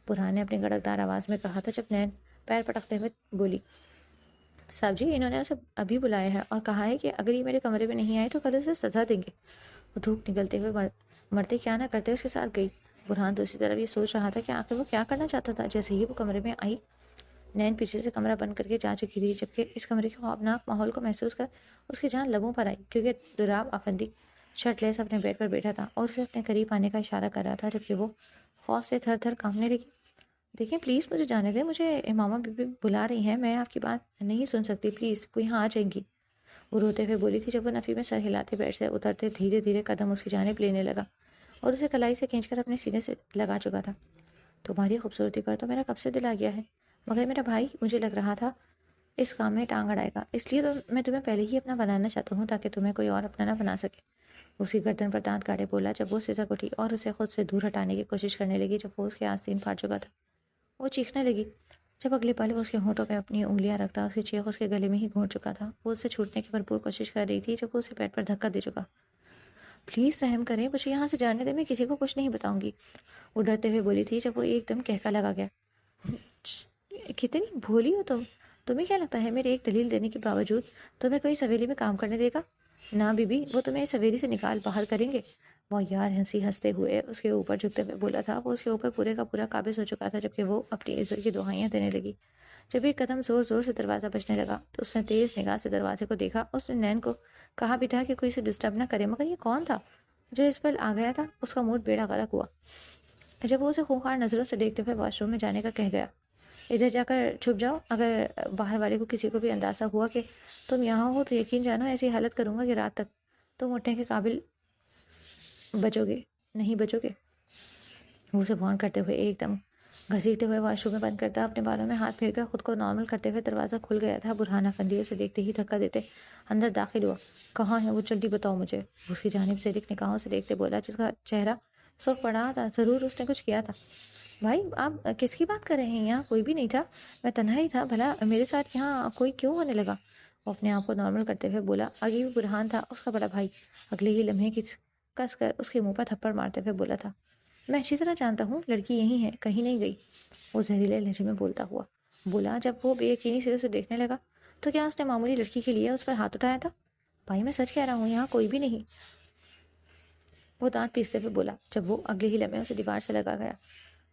برہان نے اپنی گڑگدار آواز میں کہا تھا جب نین پیر پٹکتے ہوئے بولی۔ صاحب جی، انہوں نے اسے ابھی بلایا ہے اور کہا ہے کہ اگر یہ میرے کمرے میں نہیں آئے تو کل اسے سزا دیں گے۔ وہ دھوپ نکلتے ہوئے مرتے کیا نہ کرتے اس کے ساتھ گئی۔ برہان دوسری طرف یہ سوچ رہا تھا کہ آخر وہ کیا کرنا چاہتا تھا۔ جیسے ہی وہ کمرے میں آئی، نین پیچھے سے کمرہ بند کر کے جا چکی تھی، جبکہ اس کمرے کے خوفناک ماحول کو محسوس کر اس کی جان لبوں پر آئی، کیونکہ دراب افندی شرٹ لیس اپنے بیڈ پر بیٹھا تھا اور اسے اپنے قریب آنے کا اشارہ کر رہا تھا، جبکہ وہ خوف سے تھر تھر کانپنے لگی۔ دیکھیں پلیز مجھے جانے دیں، مجھے امامہ بی بی بلا رہی ہیں، میں آپ کی بات نہیں سن سکتی، پلیز وہ یہاں آ جائیں گی، وہ روتے ہوئے بولی تھی جب وہ نفی میں سر ہلاتے بیڈ سے اترتے دھیرے دھیرے قدم اس کی جانب لینے لگا اور اسے کلائی سے کھینچ کر اپنے سینے سے لگا چکا تھا۔ تمہاری خوبصورتی پر تو میرا کب سے دل آ گیا ہے، مگر میرا بھائی مجھے لگ رہا تھا اس کام میں ٹانگ اڑائے گا، اس لیے تو میں تمہیں پہلے ہی اپنا بنانا چاہتا ہوں تاکہ تمہیں کوئی اور اپنا نہ بنا سکے۔ اس کی گردن پر دانت کاٹے بولا جب وہ سزک اٹھی اور اسے خود سے دور ہٹانے کی کوشش کرنے لگی جب وہ اس کے آستین پھاڑ چکا تھا۔ وہ چیخنے لگی جب اگلے پل وہ اس کے ہونٹوں پہ اپنی انگلیاں رکھتا، اس کی چیخ اس کے گلے میں ہی گھونٹ چکا تھا۔ وہ اس سے چھوٹنے کی بھرپور کوشش کر رہی تھی جب وہ اسے پیٹ پر دھکا دے چکا۔ پلیز رحم کریں، مجھے یہاں سے جانے دیں، میں کسی کو کچھ نہیں بتاؤں گی، وہ ڈرتے ہوئے بولی تھی جب وہ ایک دم کہکا لگا گیا۔ کتنی بھولی ہو تم، تمہیں کیا لگتا ہے میرے ایک دلیل دینے کے باوجود تمہیں کوئی سویلی میں کام کرنے دے گا؟ نہ بی بی، وہ تمہیں اس سویلی سے نکال باہر کریں گے۔ وہ یار ہنستے ہوئے اس کے اوپر جھکتے ہوئے بولا تھا۔ وہ اس کے اوپر پورے کا پورا قابض ہو چکا تھا، جبکہ وہ اپنی عزت کی دہائیاں دینے لگی۔ جب ایک قدم زور زور سے دروازہ بجنے لگا تو اس نے تیز نگاہ سے دروازے کو دیکھا۔ اس نے نین کو کہا بھی تھا کہ کوئی اسے ڈسٹرب نہ کرے، مگر یہ کون تھا جو اس پر آ گیا تھا؟ اس کا موڈ بیڑا غرق ہوا جب وہ اسے خونخوار نظروں سے دیکھتے ہوئے واش روم میں جانے کا کہہ گیا۔ ادھر جا کر چھپ جاؤ، اگر باہر والے کو کسی کو بھی اندازہ ہوا کہ تم یہاں ہو تو یقین جانو ایسی حالت کروں گا کہ رات تک تم اٹھنے کے قابل نہیں بچو گے۔ وہ اسے وارن کرتے ہوئے ایک دم گھسیٹتے ہوئے واش روم میں بند کرتا، اپنے بالوں میں ہاتھ پھیر کر خود کو نارمل کرتے ہوئے دروازہ کھل گیا تھا۔ برہان افندی اسے دیکھتے ہی دھکا دیتے اندر داخل ہوا۔ کہاں ہے وہ، جلدی بتاؤ مجھے، اس کی جانب سے رک نگاہوں سے دیکھتے بولا، جس کا چہرہ سرخ پڑا تھا۔ ضرور اس نے کچھ کیا تھا۔ بھائی آپ کس کی بات کر رہے ہیں؟ یہاں کوئی بھی نہیں تھا، میں تنہا ہی تھا، بھلا میرے ساتھ یہاں کوئی کیوں ہونے لگا؟ وہ اپنے آپ کو نارمل کرتے ہوئے بولا۔ آگے بھی برہان تھا، اس کا بڑا بھائی، اگلے ہی لمحے کس کر اس کے منہ پر تھپڑ مارتے ہوئے بولا تھا۔ میں اچھی طرح جانتا ہوں لڑکی یہی ہے، کہیں نہیں گئی، وہ زہریلے لہجے میں بولتا ہوا بولا۔ جب وہ بے یقینی سے اسے دیکھنے لگا تو کیا اس نے معمولی لڑکی کے لیے اس پر ہاتھ اٹھایا تھا؟ بھائی میں سچ کہہ رہا ہوں، یہاں کوئی بھی نہیں، وہ دانت پیستے ہوئے بولا جب وہ اگلے ہی لمحے اسے دیوار سے لگا گیا۔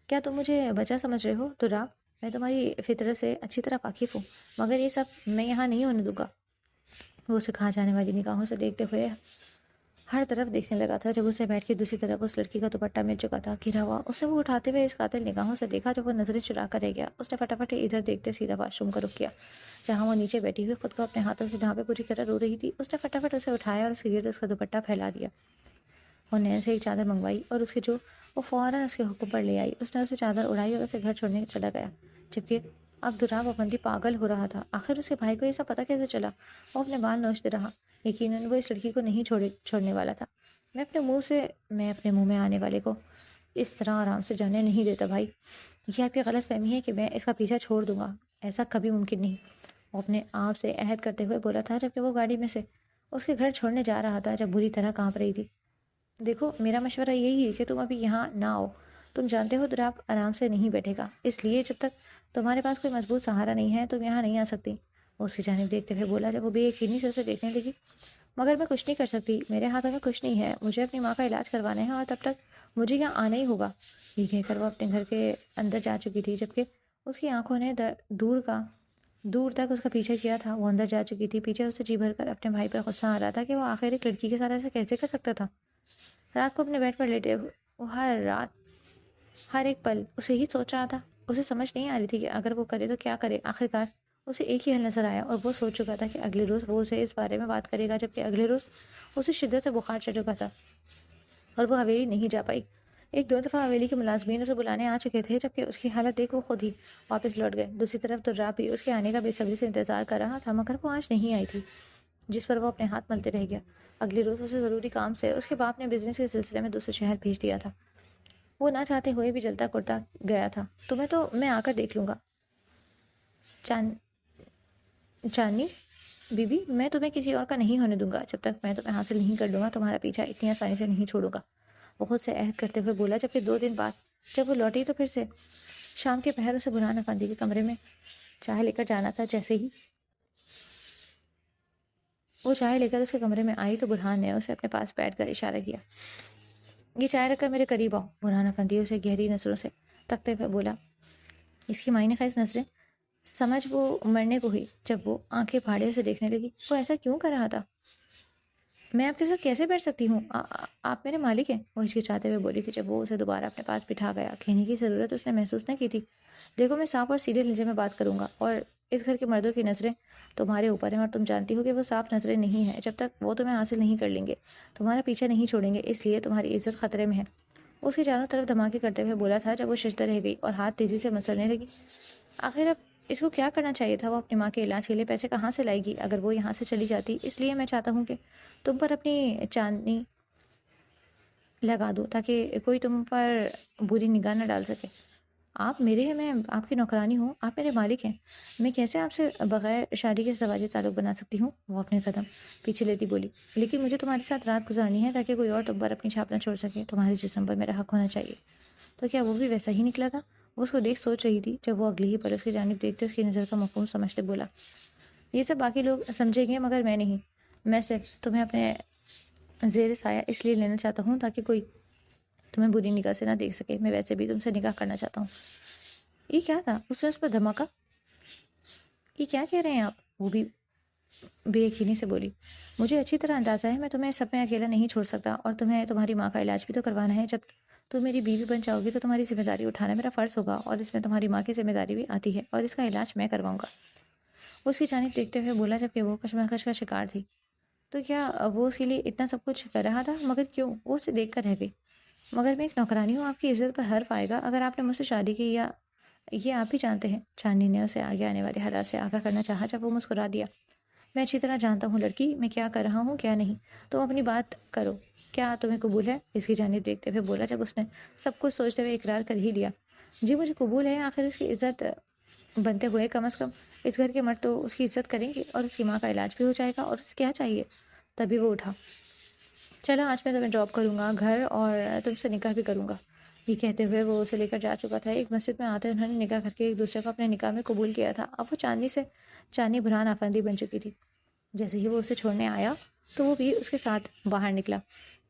کیا تم مجھے بچہ سمجھ رہے ہو دراب؟ میں تمہاری فطرت سے اچھی طرح واقف ہوں، مگر یہ سب میں یہاں نہیں ہونے دوں گا۔ وہ اسے کھا جانے والی نگاہوں سے دیکھتے ہوئے ہر طرف دیکھنے لگا تھا۔ جب اسے بیٹھ کے دوسری طرف اس لڑکی کا دوپٹہ مل چکا تھا گھرا ہوا، اس نے وہ اٹھاتے ہوئے اس قاتل نگاہوں سے دیکھا جب وہ نظریں چرا کر رہ گیا۔ اس نے فٹافٹ ادھر دیکھتے سیدھا واش روم کا رخ کیا، جہاں وہ نیچے بیٹھی ہوئی خود کو اپنے ہاتھوں سے ڈھانپے پوری طرح رو رہی تھی۔ اس نے فٹافٹ اسے اٹھایا اور اس کے گرد اس کا دوپٹہ پھیلا دیا۔ وہ نین سے ایک چادر منگوائی اور اس کے جو وہ فوراً اس کے حکم پر لے آئی۔ اس نے اسے چادر اڑائی اور اسے گھر چھوڑنے چلا گیا، جبکہ اب دراب افندی پاگل ہو رہا تھا۔ آخر اس کے بھائی کو یہ سب پتہ کیسے چلا؟ وہ اپنے بال نوچتے رہا، یقیناً وہ اس لڑکی کو نہیں چھوڑنے والا تھا۔ میں اپنے منہ میں آنے والے کو اس طرح آرام سے جانے نہیں دیتا بھائی۔ یہ آپ کی غلط فہمی ہے کہ میں اس کا پیچھا چھوڑ دوں گا، ایسا کبھی ممکن نہیں، وہ اپنے آپ سے عہد کرتے ہوئے بولا تھا، جبکہ وہ گاڑی میں سے اس کے گھر چھوڑنے جا رہا تھا جب بری طرح کانپ رہی تھی۔ دیکھو میرا مشورہ یہی ہے کہ تم ابھی یہاں نہ آؤ، تم جانتے ہو دراب آرام سے نہیں بیٹھے گا، اس لیے جب تک تمہارے پاس کوئی مضبوط سہارا نہیں ہے تم یہاں نہیں آ سکتی، وہ اس کی جانب دیکھتے ہوئے بولا جب وہ بے یقینی سے اسے دیکھنے لگی۔ مگر میں کچھ نہیں کر سکتی، میرے ہاتھوں میں کچھ نہیں ہے، مجھے اپنی ماں کا علاج کروانا ہے اور تب تک مجھے یہاں آنا ہی ہوگا، یہ کہہ کر وہ اپنے گھر کے اندر جا چکی تھی، جبکہ اس کی آنکھوں نے دور تک اس کا پیچھا کیا تھا، وہ اندر جا چکی تھی۔ پیچھے اسے جی بھر کر اپنے بھائی پر غصہ آ رہا تھا کہ وہ آخر ایک لڑکی کے ساتھ ایسا کیسے کر سکتا تھا۔ رات کو اپنے بیڈ پر لیٹے ہوئے وہ ہر رات ہر ایک پل اسے ہی سوچ رہا تھا۔ اسے سمجھ نہیں آ رہی تھی کہ اگر وہ کرے تو کیا کرے۔ آخرکار اسے ایک ہی حل نظر آیا اور وہ سوچ چکا تھا کہ اگلے روز وہ اسے اس بارے میں بات کرے گا، جبکہ اگلے روز اسے شدت سے بخار چڑھ چکا تھا اور وہ حویلی نہیں جا پائی۔ ایک دو دفعہ حویلی کے ملازمین اسے بلانے آ چکے تھے، جبکہ اس کی حالت دیکھ وہ خود ہی واپس لوٹ گئے۔ دوسری طرف درا بھی اس کے آنے کا بے صبری سے انتظار کر رہا تھا، مگر وہ آج نہیں آئی تھی، جس پر وہ اپنے ہاتھ ملتے رہ گیا۔ اگلے روز اسے ضروری کام سے اس کے باپ نے بزنس کے سلسلے میں دوسرے شہر بھیج دیا تھا۔ وہ نہ چاہتے ہوئے بھی جلتا کرتا گیا تھا۔ تمہیں تو میں آ کر دیکھ لوں گا چاندنی بی بی، میں تمہیں کسی اور کا نہیں ہونے دوں گا۔ جب تک میں تمہیں حاصل نہیں کر لوں گا تمہارا پیچھا اتنی آسانی سے نہیں چھوڑوں گا، وہ خود سے عہد کرتے ہوئے بولا۔ جبکہ 2 دن بعد جب وہ لوٹی تو پھر سے شام کے پہر اسے برہان افندی کے کمرے میں چائے لے کر جانا تھا۔ جیسے ہی وہ چائے لے کر اس کے کمرے میں آئی تو برہان نے اسے اپنے پاس بیٹھ کر اشارہ کیا۔ یہ چائے رکھ کر میرے قریب آؤ۔ برہان افندی اسے گہری نظروں سے تکتے ہوئے بولا۔ اس کی معنی خیز نظریں سمجھ وہ مرنے کو ہوئی جب وہ آنکھیں پھاڑے اسے دیکھنے لگی۔ وہ ایسا کیوں کر رہا تھا؟ میں آپ کے ساتھ کیسے بیٹھ سکتی ہوں؟ آپ میرے مالک ہیں، وہ ہچکچاتے ہوئے بولی تھی جب وہ اسے دوبارہ اپنے پاس بٹھا گیا۔ کہنے کی ضرورت اس نے محسوس نہ کی تھی۔ دیکھو، میں صاف اور سیدھے لہجے میں بات کروں گا، اور اس گھر کے مردوں کی نظریں تمہارے اوپر ہیں، اور تم جانتی ہو کہ وہ صاف نظریں نہیں ہیں۔ جب تک وہ تمہیں حاصل نہیں کر لیں گے تمہارا پیچھا نہیں چھوڑیں گے، اس لیے تمہاری عزت خطرے میں ہے۔ اس کے چاروں طرف دھماکے کرتے ہوئے بولا تھا جب وہ ششدر رہ گئی اور ہاتھ تیزی سے مسلنے لگی۔ آخر اب اس کو کیا کرنا چاہیے تھا؟ وہ اپنی ماں کے علاج کے لیے پیسے کہاں سے لائے گی اگر وہ یہاں سے چلی جاتی؟ اس لیے میں چاہتا ہوں کہ تم پر اپنی چاندنی لگا دوں تاکہ کوئی تم پر بری نگاہ نہ ڈال سکے۔ آپ میرے ہیں، میں آپ کی نوکرانی ہوں، آپ میرے مالک ہیں، میں کیسے آپ سے بغیر شادی کے زواجی تعلق بنا سکتی ہوں؟ وہ اپنے قدم پیچھے لیتی بولی۔ لیکن مجھے تمہارے ساتھ رات گزارنی ہے تاکہ کوئی اور تم پر اپنی چھاپ نہ چھوڑ سکے۔ تمہارے جسم پر میرا حق ہونا چاہیے۔ تو کیا وہ بھی ویسا ہی نکلا تھا؟ وہ اس کو دیکھ سوچ رہی تھی جب وہ اگلی ہی پل اس کی جانب دیکھتے اس کی نظر کا مفہوم سمجھتے بولا۔ یہ سب باقی لوگ سمجھیں گے مگر میں نہیں۔ میں صرف تمہیں اپنے زیر سایہ اس لیے لینا چاہتا ہوں تاکہ کوئی تمہیں بری نگاہ سے نہ دیکھ سکے۔ میں ویسے بھی تم سے نکاح کرنا چاہتا ہوں۔ یہ کیا تھا؟ اس نے اس پر دھماکا۔ یہ کیا کہہ رہے ہیں آپ؟ وہ بھی بے یقینی سے بولی۔ مجھے اچھی طرح اندازہ ہے میں تمہیں سب میں اکیلا نہیں چھوڑ سکتا، اور تمہیں تمہاری ماں کا علاج بھی تو کروانا ہے۔ جب تم میری بیوی بن جاؤ گی تو تمہاری ذمہ داری اٹھانا میرا فرض ہوگا، اور اس میں تمہاری ماں کی ذمہ داری بھی آتی ہے، اور اس کا علاج میں کرواؤں گا۔ وہ اس کی جانب دیکھتے ہوئے بولا جبکہ وہ کشمکش کا شکار تھی۔ تو کیا وہ اس کے لیے اتنا سب کچھ کر رہا تھا؟ مگر کیوں؟ وہ اسے دیکھ کر رہ گئی۔ مگر میں ایک نوکرانی ہوں، آپ کی عزت پر حرف آئے گا اگر آپ نے مجھ سے شادی کی، یا یہ آپ بھی جانتے ہیں۔ چاندنی نے اسے آگے آنے والے حالات سے آگاہ کرنا چاہا جب وہ مسکرا دیا۔ میں اچھی طرح جانتا ہوں لڑکی، میں کیا کر رہا ہوں کیا نہیں۔ تم اپنی بات کرو، کیا تمہیں قبول ہے؟ اس کی جانب دیکھتے ہوئے بولا جب اس نے سب کچھ سوچتے ہوئے اقرار کر ہی لیا۔ جی مجھے قبول ہے، آخر اس کی عزت بنتے ہوئے کم از کم اس گھر کے مرد تو اس کی عزت کریں گے، اور اس کی ماں کا علاج بھی ہو جائے گا، اور اسے کیا چاہیے۔ تبھی وہ اٹھا۔ چلو آج میں تمہیں ڈراپ کروں گا گھر، اور تم سے نکاح بھی کروں گا۔ یہ کہتے ہوئے وہ اسے لے کر جا چکا تھا۔ ایک مسجد میں آتے انہوں نے نکاح کر کے ایک دوسرے کو اپنے نکاح میں قبول کیا تھا۔ اب وہ چاندنی برہان افندی بن چکی تھی۔ جیسے ہی وہ اسے چھوڑنے آیا تو وہ بھی اس کے ساتھ باہر نکلا۔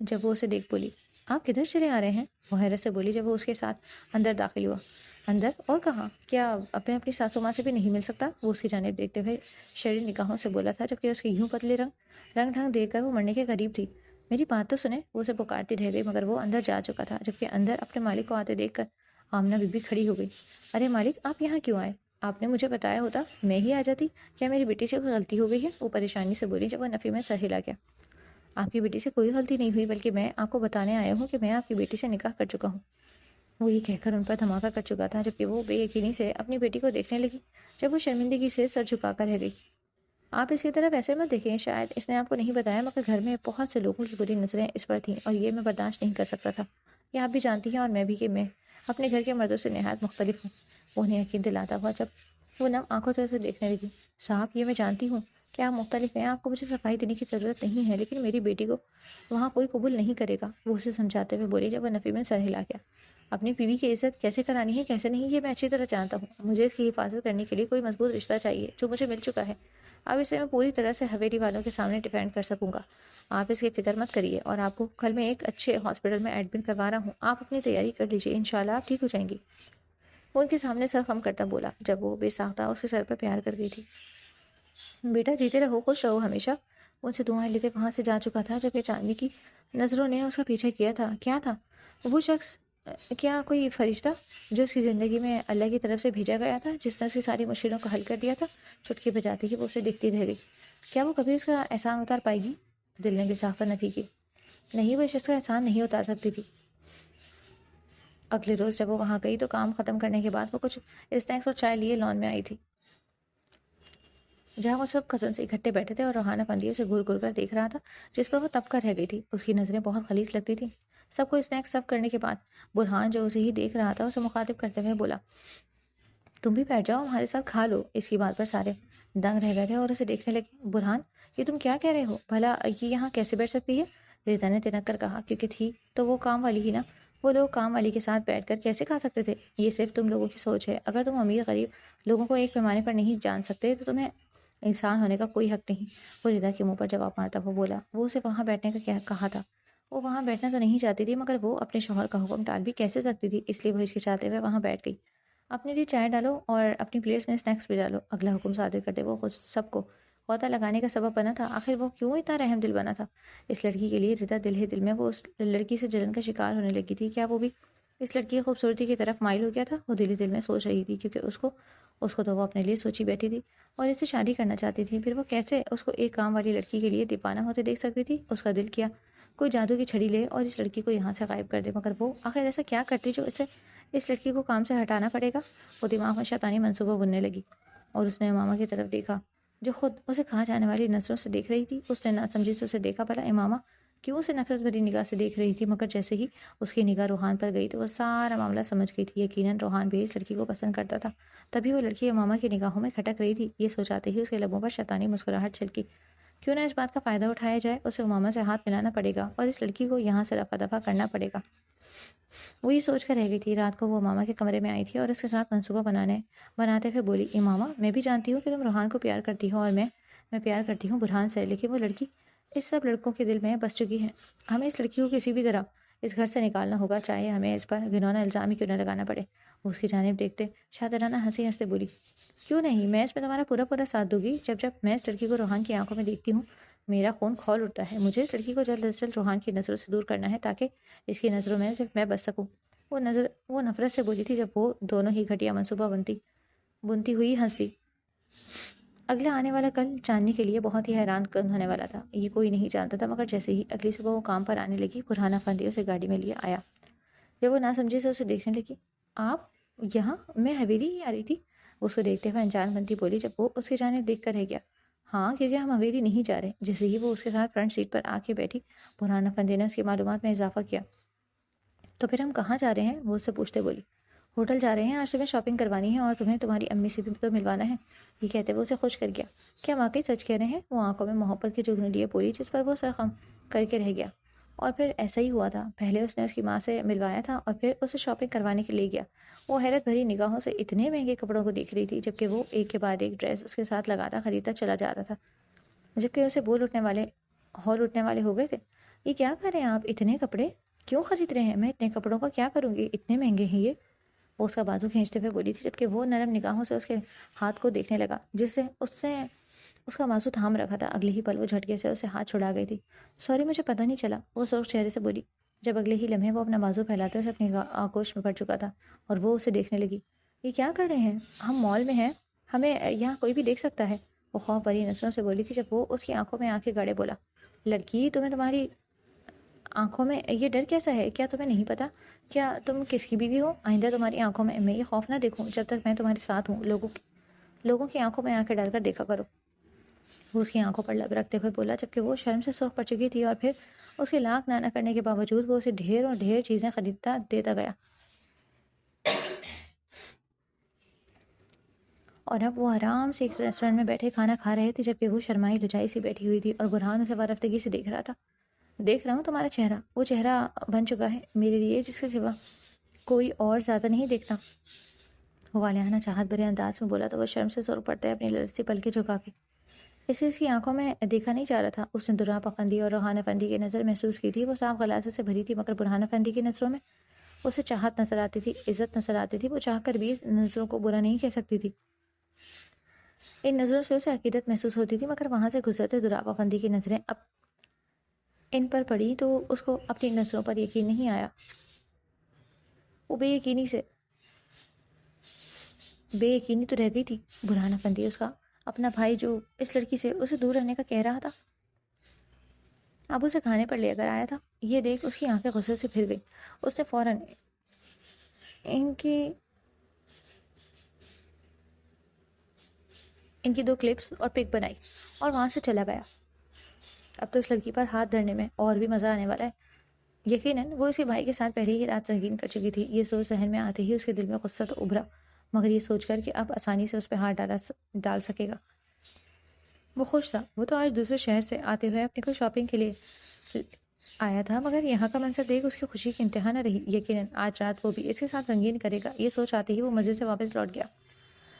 جب وہ اسے دیکھ بولی، آپ کدھر چلے آ رہے ہیں؟ وہ حیرت سے بولی جب وہ اس کے ساتھ اندر داخل ہوا۔ اندر؟ اور کہاں؟ کیا اپنی ساسو ماں سے بھی نہیں مل سکتا؟ وہ اس کی جانب دیکھتے ہوئے شریر نگاہوں سے بولا تھا، جبکہ اس کے یوں پتلے رنگ ڈھنگ دیکھ کر وہ مرنے کے قریب تھی۔ میری بات تو سنیں، وہ اسے پکارتی رہ گئی، مگر وہ اندر جا چکا تھا، جبکہ اندر اپنے مالک کو آتے دیکھ کر آمنہ بی بی کھڑی ہو گئی۔ ارے مالک، آپ یہاں کیوں آئے؟ آپ نے مجھے بتایا ہوتا میں ہی آ جاتی۔ کیا میری بیٹی سے کوئی غلطی ہو گئی ہے؟ وہ پریشانی سے بولی جب وہ نفی میں سر ہلا گیا۔ آپ کی بیٹی سے کوئی غلطی نہیں ہوئی، بلکہ میں آپ کو بتانے آیا ہوں کہ میں آپ کی بیٹی سے نکاح کر چکا ہوں۔ وہ یہ کہہ کر ان پر دھماکہ کر چکا تھا، جبکہ وہ بے یقینی سے اپنی بیٹی کو دیکھنے لگی جب وہ شرمندگی سے سر جھکا کر رہ گئی۔ آپ اس کی طرف ایسے مت دیکھیں، شاید اس نے آپ کو نہیں بتایا مگر گھر میں بہت سے لوگوں کی بری نظریں اس پر تھیں، اور یہ میں برداشت نہیں کر سکتا تھا۔ یہ آپ بھی جانتی ہیں اور میں بھی کہ میں اپنے گھر کے مردوں سے نہایت مختلف ہوں۔ وہ انہیں یقین دلاتا ہوا جب وہ نم آنکھوں سے اسے دیکھنے لگی۔ صاحب، یہ میں جانتی ہوں کہ آپ مختلف ہیں، آپ کو مجھے صفائی دینے کی ضرورت نہیں ہے، لیکن میری بیٹی کو وہاں کوئی قبول نہیں کرے گا، وہ اسے سمجھاتے ہوئے بولی جب وہ نفی میں سر ہلا گیا۔ اپنی بیوی کی عزت کیسے کرانی ہے کیسے نہیں، یہ میں اچھی طرح جانتا ہوں۔ مجھے اس کی حفاظت کرنے کے لیے کوئی مضبوط رشتہ چاہیے جو مجھے مل چکا ہے۔ اب اسے میں پوری طرح سے حویلی والوں کے سامنے ڈیفینڈ کر سکوں گا۔ آپ اس کی فکر مت کریے، اور آپ کو کل میں ایک اچھے ہاسپٹل میں ایڈمٹ کروا رہا ہوں۔ آپ اپنی تیاری کر لیجیے، انشاءاللہ آپ ٹھیک ہو جائیں گی۔ وہ ان کے سامنے سر خم کرتا بولا جب وہ بے ساختہ اس کے سر پر پیار کر گئی تھی۔ بیٹا جیتے رہو، خوش رہو ہمیشہ۔ ان سے دعائیں لیتے وہاں سے جا چکا تھا جبکہ چاندنی کی نظروں نے اس کا پیچھا کیا تھا۔ کیا تھا وہ شخص؟ کیا کوئی فرشتہ جو اس کی زندگی میں اللہ کی طرف سے بھیجا گیا تھا، جس نے اس کی ساری مشکلوں کو حل کر دیا تھا؟ چٹکی بجاتی کہ وہ اسے دیکھتی رہ گئی۔ کیا وہ کبھی اس کا احسان اتار پائے گی؟ دل نے بے ساختہ نفی کی۔ نہیں، وہ اس شخص کا احسان نہیں اتار سکتی تھی۔ اگلے روز جب وہ وہاں گئی تو کام ختم کرنے کے بعد وہ کچھ اسنیکس اور چائے لیے لان میں آئی تھی، جہاں وہ سب کزن سے اکٹھے بیٹھے تھے، اور روحانہ فندی اسے گھور گھور کر دیکھ رہا تھا جس پر وہ تب کر رہ گئی تھی۔ اس کی نظریں بہت خلیص لگتی تھیں۔ سب کو اسنیکس سرو کرنے کے بعد برہان جو اسے ہی دیکھ رہا تھا اسے مخاطب کرتے ہوئے بولا تم بھی بیٹھ جاؤ، ہمارے ساتھ کھا لو۔ اس کی بات پر سارے دنگ رہ گئے تھے اور اسے دیکھنے لگے۔ برہان، یہ تم کیا کہہ رہے ہو؟ بھلا یہ یہاں کیسے بیٹھ سکتی ہے؟ ریتا نے تنک کر کہا کیونکہ تھی تو وہ کام والی ہی نا، وہ لوگ کام والی کے ساتھ بیٹھ کر کیسے کھا سکتے تھے؟ یہ صرف تم لوگوں کی سوچ ہے۔ اگر تم امیر غریب لوگوں کو ایک پیمانے پر نہیں جان سکتے تو تمہیں انسان ہونے کا کوئی حق نہیں۔ وہ ریتا کے منہ پر جواب مارتا وہ بولا وہ اسے وہاں بیٹھنے کا کیا کہا تھا؟ وہ وہاں بیٹھنا تو نہیں چاہتی تھی، مگر وہ اپنے شوہر کا حکم ٹال بھی کیسے سکتی تھی؟ اس لیے وہ ہچکچاتے ہوئے وہاں بیٹھ گئی۔ اپنے لیے چائے ڈالو اور اپنی پلیٹس میں اسنیکس بھی ڈالو، اگلا حکم صادر کرتے وہ خود سب کو غوطہ لگانے کا سبب بنا تھا۔ آخر وہ کیوں اتنا رحم دل بنا تھا اس لڑکی کے لیے؟ ردا دل ہی دل میں وہ اس لڑکی سے جلن کا شکار ہونے لگی تھی۔ کیا وہ بھی اس لڑکی کی خوبصورتی کی طرف مائل ہو گیا تھا؟ وہ دل ہی دل میں سوچ رہی تھی، کیونکہ اس کو تو وہ اپنے لیے سوچی بیٹھی تھی اور اس سے شادی کرنا چاہتی تھی۔ پھر وہ کیسے اس کو ایک کام والی لڑکی کے لیے دیوانہ ہوتے دیکھ سکتی تھی؟ اس کا دل کیا کوئی جادو کی چھڑی لے اور اس لڑکی کو یہاں سے غائب کر دے، مگر وہ آخر ایسا کیا کرتی جو اسے اس لڑکی کو کام سے ہٹانا پڑے گا؟ وہ دماغ میں شیطانی منصوبہ بننے لگی اور اس نے امامہ کی طرف دیکھا جو خود اسے کھا جانے والی نظروں سے دیکھ رہی تھی۔ اس نے نہ سمجھی سے اسے دیکھا، بھلا امامہ کیوں اسے نفرت بھری نگاہ سے دیکھ رہی تھی؟ مگر جیسے ہی اس کی نگاہ روحان پر گئی تو وہ سارا معاملہ سمجھ گئی تھی۔ یقیناً روحان بھی اس لڑکی کو پسند کرتا تھا، تبھی وہ لڑکی امامہ کی نگاہوں میں کھٹک رہی تھی۔ یہ سوچاتے ہی اس کے لبوں پر شیطانی مسکراہٹ چھلکی۔ کیوں نہ اس بات کا فائدہ اٹھایا جائے؟ اسے امامہ سے ہاتھ ملانا پڑے گا اور اس لڑکی کو یہاں سے رفع دفع کرنا پڑے گا۔ وہ یہ سوچ کر رہ گئی تھی۔ رات کو وہ امامہ کے کمرے میں آئی تھی اور اس کے ساتھ منصوبہ بناتے ہوئے بولی امامہ، میں بھی جانتی ہوں کہ تم روحان کو پیار کرتی ہو اور میں پیار کرتی ہوں برہان سے، لیکن وہ لڑکی اس سب لڑکوں کے دل میں بس چکی ہے۔ ہمیں اس لڑکی کو کسی بھی طرح اس گھر سے نکالنا ہوگا، چاہے ہمیں اس پر گھنونا الزام ہی کیوں نہ لگانا پڑے۔ وہ اس کی جانب دیکھتے شادرانہ ہنسی ہنستے بولی کیوں نہیں، میں اس میں تمہارا پورا ساتھ دوں گی۔ جب میں اس لڑکی کو روحان کی آنکھوں میں دیکھتی ہوں میرا خون کھول اٹھتا ہے۔ مجھے اس لڑکی کو جلد از جلد روحان کی نظروں سے دور کرنا ہے تاکہ اس کی نظروں میں صرف میں بس سکوں۔ وہ نفرت سے بولی تھی جب وہ دونوں ہی گھٹیا منصوبہ بنتی ہوئی ہنس دی۔ اگلا آنے والا کل چاندنی کے لیے بہت ہی حیران کن ہونے والا تھا۔ یہ کوئی نہیں جانتا تھا، مگر جیسے ہی اگلی صبح وہ کام پر آنے لگی برہان افندی اسے گاڑی میں لیے آیا۔ جب وہ نہ سمجھے سے اسے دیکھنے لگی آپ یہاں؟ میں حویلی ہی آ رہی تھی، اس کو دیکھتے ہوئے انجان بنتی بولی جب وہ اس کی جانب دیکھ کر رہ گیا۔ ہاں، کیونکہ ہم حویلی نہیں جا رہے۔ جیسے ہی وہ اس کے ساتھ فرنٹ سیٹ پر آ کے بیٹھی برہان افندی نے اس کی معلومات میں اضافہ کیا۔ تو پھر ہم کہاں جا رہے ہیں؟ وہ اس سے پوچھتے بولی ہوٹل جا رہے ہیں، آج تمہیں شاپنگ کروانی ہے اور تمہیں تمہاری امی سے بھی تو ملوانا ہے۔ یہ کہتے وہ اسے خوش کر گیا۔ کیا واقعی سچ کہہ رہے ہیں؟ وہ آنکھوں میں محبت کی جگنی لیے بولی جس پر وہ سرخم کر کے رہ گیا۔ اور پھر ایسا ہی ہوا تھا، پہلے اس نے اس کی ماں سے ملوایا تھا اور پھر اسے شاپنگ کروانے کے لیے گیا۔ وہ حیرت بھری نگاہوں سے اتنے مہنگے کپڑوں کو دیکھ رہی تھی جبکہ وہ ایک کے بعد ایک ڈریس اس کے ساتھ لگاتا خریدتا چلا جا رہا تھا، جبکہ اسے ہول اٹھنے والے ہو گئے تھے۔ یہ کیا کر رہے ہیں آپ؟ اتنے کپڑے کیوں خرید رہے ہیں؟ میں اتنے کپڑوں کا کیا کروں گی؟ اتنے مہنگے ہیں یہ۔ وہ اس کا بازو کھینچتے ہوئے بولی تھی جبکہ وہ نرم نگاہوں سے اس کے ہاتھ کو دیکھنے لگا جس سے اس کا بازو تھام رکھا تھا۔ اگلے ہی پل وہ جھٹکے سے اسے ہاتھ چھڑا گئی تھی۔ سوری، مجھے پتہ نہیں چلا، وہ سرخ چہرے سے بولی جب اگلے ہی لمحے وہ اپنا بازو پھیلاتے اسے اپنی آغوش میں پڑ چکا تھا اور وہ اسے دیکھنے لگی۔ یہ کیا کر رہے ہیں؟ ہم مال میں ہیں، ہمیں یہاں کوئی بھی دیکھ سکتا ہے، وہ خوف بھری نظروں سے بولی تھی جب وہ اس کی آنکھوں میں آنکھیں گاڑے بولا لڑکی، تمہاری آنکھوں میں یہ ڈر کیسا ہے؟ کیا تمہیں نہیں پتا کیا تم کس کی بیوی ہو؟ آئندہ تمہاری آنکھوں میں یہ خوف نہ دیکھوں جب تک میں تمہارے ساتھ ہوں۔ لوگوں کی آنکھوں میں آنکھیں ڈال کر دیکھا کرو۔ وہ اس کی آنکھوں پر لب رکھتے ہوئے بولا جبکہ وہ شرم سے سرخ پڑ چکی تھی اور پھر اس کے لاکھ نانا کرنے کے باوجود وہ اسے ڈھیر اور ڈھیر چیزیں خریدتا دیتا گیا۔ اور اب وہ آرام سے ایک ریسٹورینٹ میں بیٹھے کھانا کھا رہے تھے جبکہ وہ شرمائی لجائی سی بیٹھی ہوئی تھی اور برہان اسے وارفتگی سے دیکھ رہا تھا۔ دیکھ رہا ہوں تمہارا چہرہ، وہ چہرہ بن چکا ہے میرے لیے جس کے سوا کوئی اور زیادہ نہیں دیکھتا۔ وہ والہانہ چاہت بھرے انداز میں بولا تو وہ شرم سے سرخ پڑتا ہے اپنی لرزتی پلکیں جھکا کے۔ اسے اس کی آنکھوں میں دیکھا نہیں جا رہا تھا۔ اس نے درا افندی اور روحان افندی کی نظر محسوس کی تھی، وہ صاف غلاظت سے بھری تھی، مگر برہان افندی کی نظروں میں اسے چاہت نظر آتی تھی، عزت نظر آتی تھی، وہ چاہ کر بھی نظروں کو برا نہیں کہہ سکتی تھی۔ ان نظروں سے اسے عقیدت محسوس ہوتی تھی، مگر وہاں سے گزرتے دراپا فندی کی نظریں اب ان پر پڑی تو اس کو اپنی نظروں پر یقین نہیں آیا۔ وہ بے یقینی تو رہ گئی تھی۔ برہان افندی اس کا اپنا بھائی جو اس لڑکی سے اسے دور رہنے کا کہہ رہا تھا، اب اسے کھانے پر لے کر آیا تھا۔ یہ دیکھ اس کی آنکھیں غصے سے پھر گئی۔ اس نے فوراً ان کی 2 کلپس اور پک بنائی اور وہاں سے چلا گیا۔ اب تو اس لڑکی پر ہاتھ دھرنے میں اور بھی مزہ آنے والا ہے۔ یقیناً وہ اس کے بھائی کے ساتھ پہلے ہی رات رنگین کر چکی تھی۔ یہ سوچ ذہن میں آتے ہی اس کے دل میں غصہ تو ابھرا، مگر یہ سوچ کر کہ اب آسانی سے اس پہ ہاتھ ڈال سکے گا۔ وہ خوش تھا۔ وہ تو آج دوسرے شہر سے آتے ہوئے اپنی کو شاپنگ کے لیے آیا تھا، مگر یہاں کا منظر دیکھ اس کی خوشی کی انتہا نہ رہی۔ یقیناً آج رات وہ بھی اس کے ساتھ رنگین کرے گا۔ یہ سوچ آتے ہی وہ مزے سے واپس لوٹ گیا،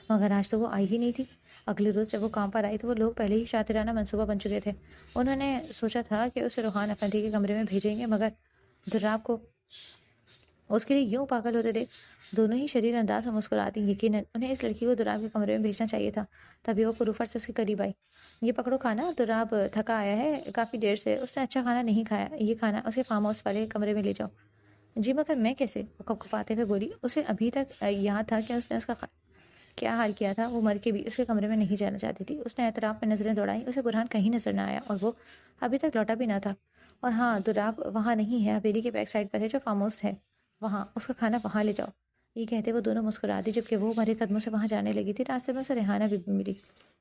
مگر آج تو وہ آئی ہی نہیں تھی۔ اگلے روز جب وہ کام پر آئی تو وہ لوگ پہلے ہی شاطرانہ منصوبہ بن چکے تھے۔ انہوں نے سوچا تھا کہ اسے روحان افندی کے کمرے میں بھیجیں گے، مگر دراب کو اس کے لیے یوں پاگل ہوتے دیکھ دونوں ہی شریر انداز میں مسکراتی۔ یقیناً انہیں اس لڑکی کو دراب کے کمرے میں بھیجنا چاہیے تھا۔ تبھی وہ پروفر سے اس کے قریب آئی۔ یہ پکڑو کھانا، دراب تھکا آیا ہے کافی دیر سے، اس نے اچھا کھانا نہیں کھایا، یہ کھانا اس کے فارم ہاؤس والے کمرے میں لے جاؤ۔ جی مگر میں کیسے؟ وہ کپکپاتے ہوئے بولی۔ اسے ابھی تک یاد تھا کہ اس نے اس کا کیا حال کیا تھا۔ وہ مر کے بھی اس کے کمرے میں نہیں جانا چاہتی تھی۔ اس نے اعتراف میں نظریں دوڑائیں، اسے برہان کہیں نظر نہ آیا اور وہ ابھی تک لوٹا بھی نہ تھا۔ اور ہاں، دراب وہاں نہیں ہے، حویلی کے بیک سائڈ پر ہے جو فارم ہاؤس ہے، وہاں اس کا کھانا وہاں لے جاؤ۔ یہ کہتے وہ دونوں مسکراتی جبکہ وہ مرے قدموں سے وہاں جانے لگی تھی۔ راستے میں اسے ریحانہ بی بی ملی۔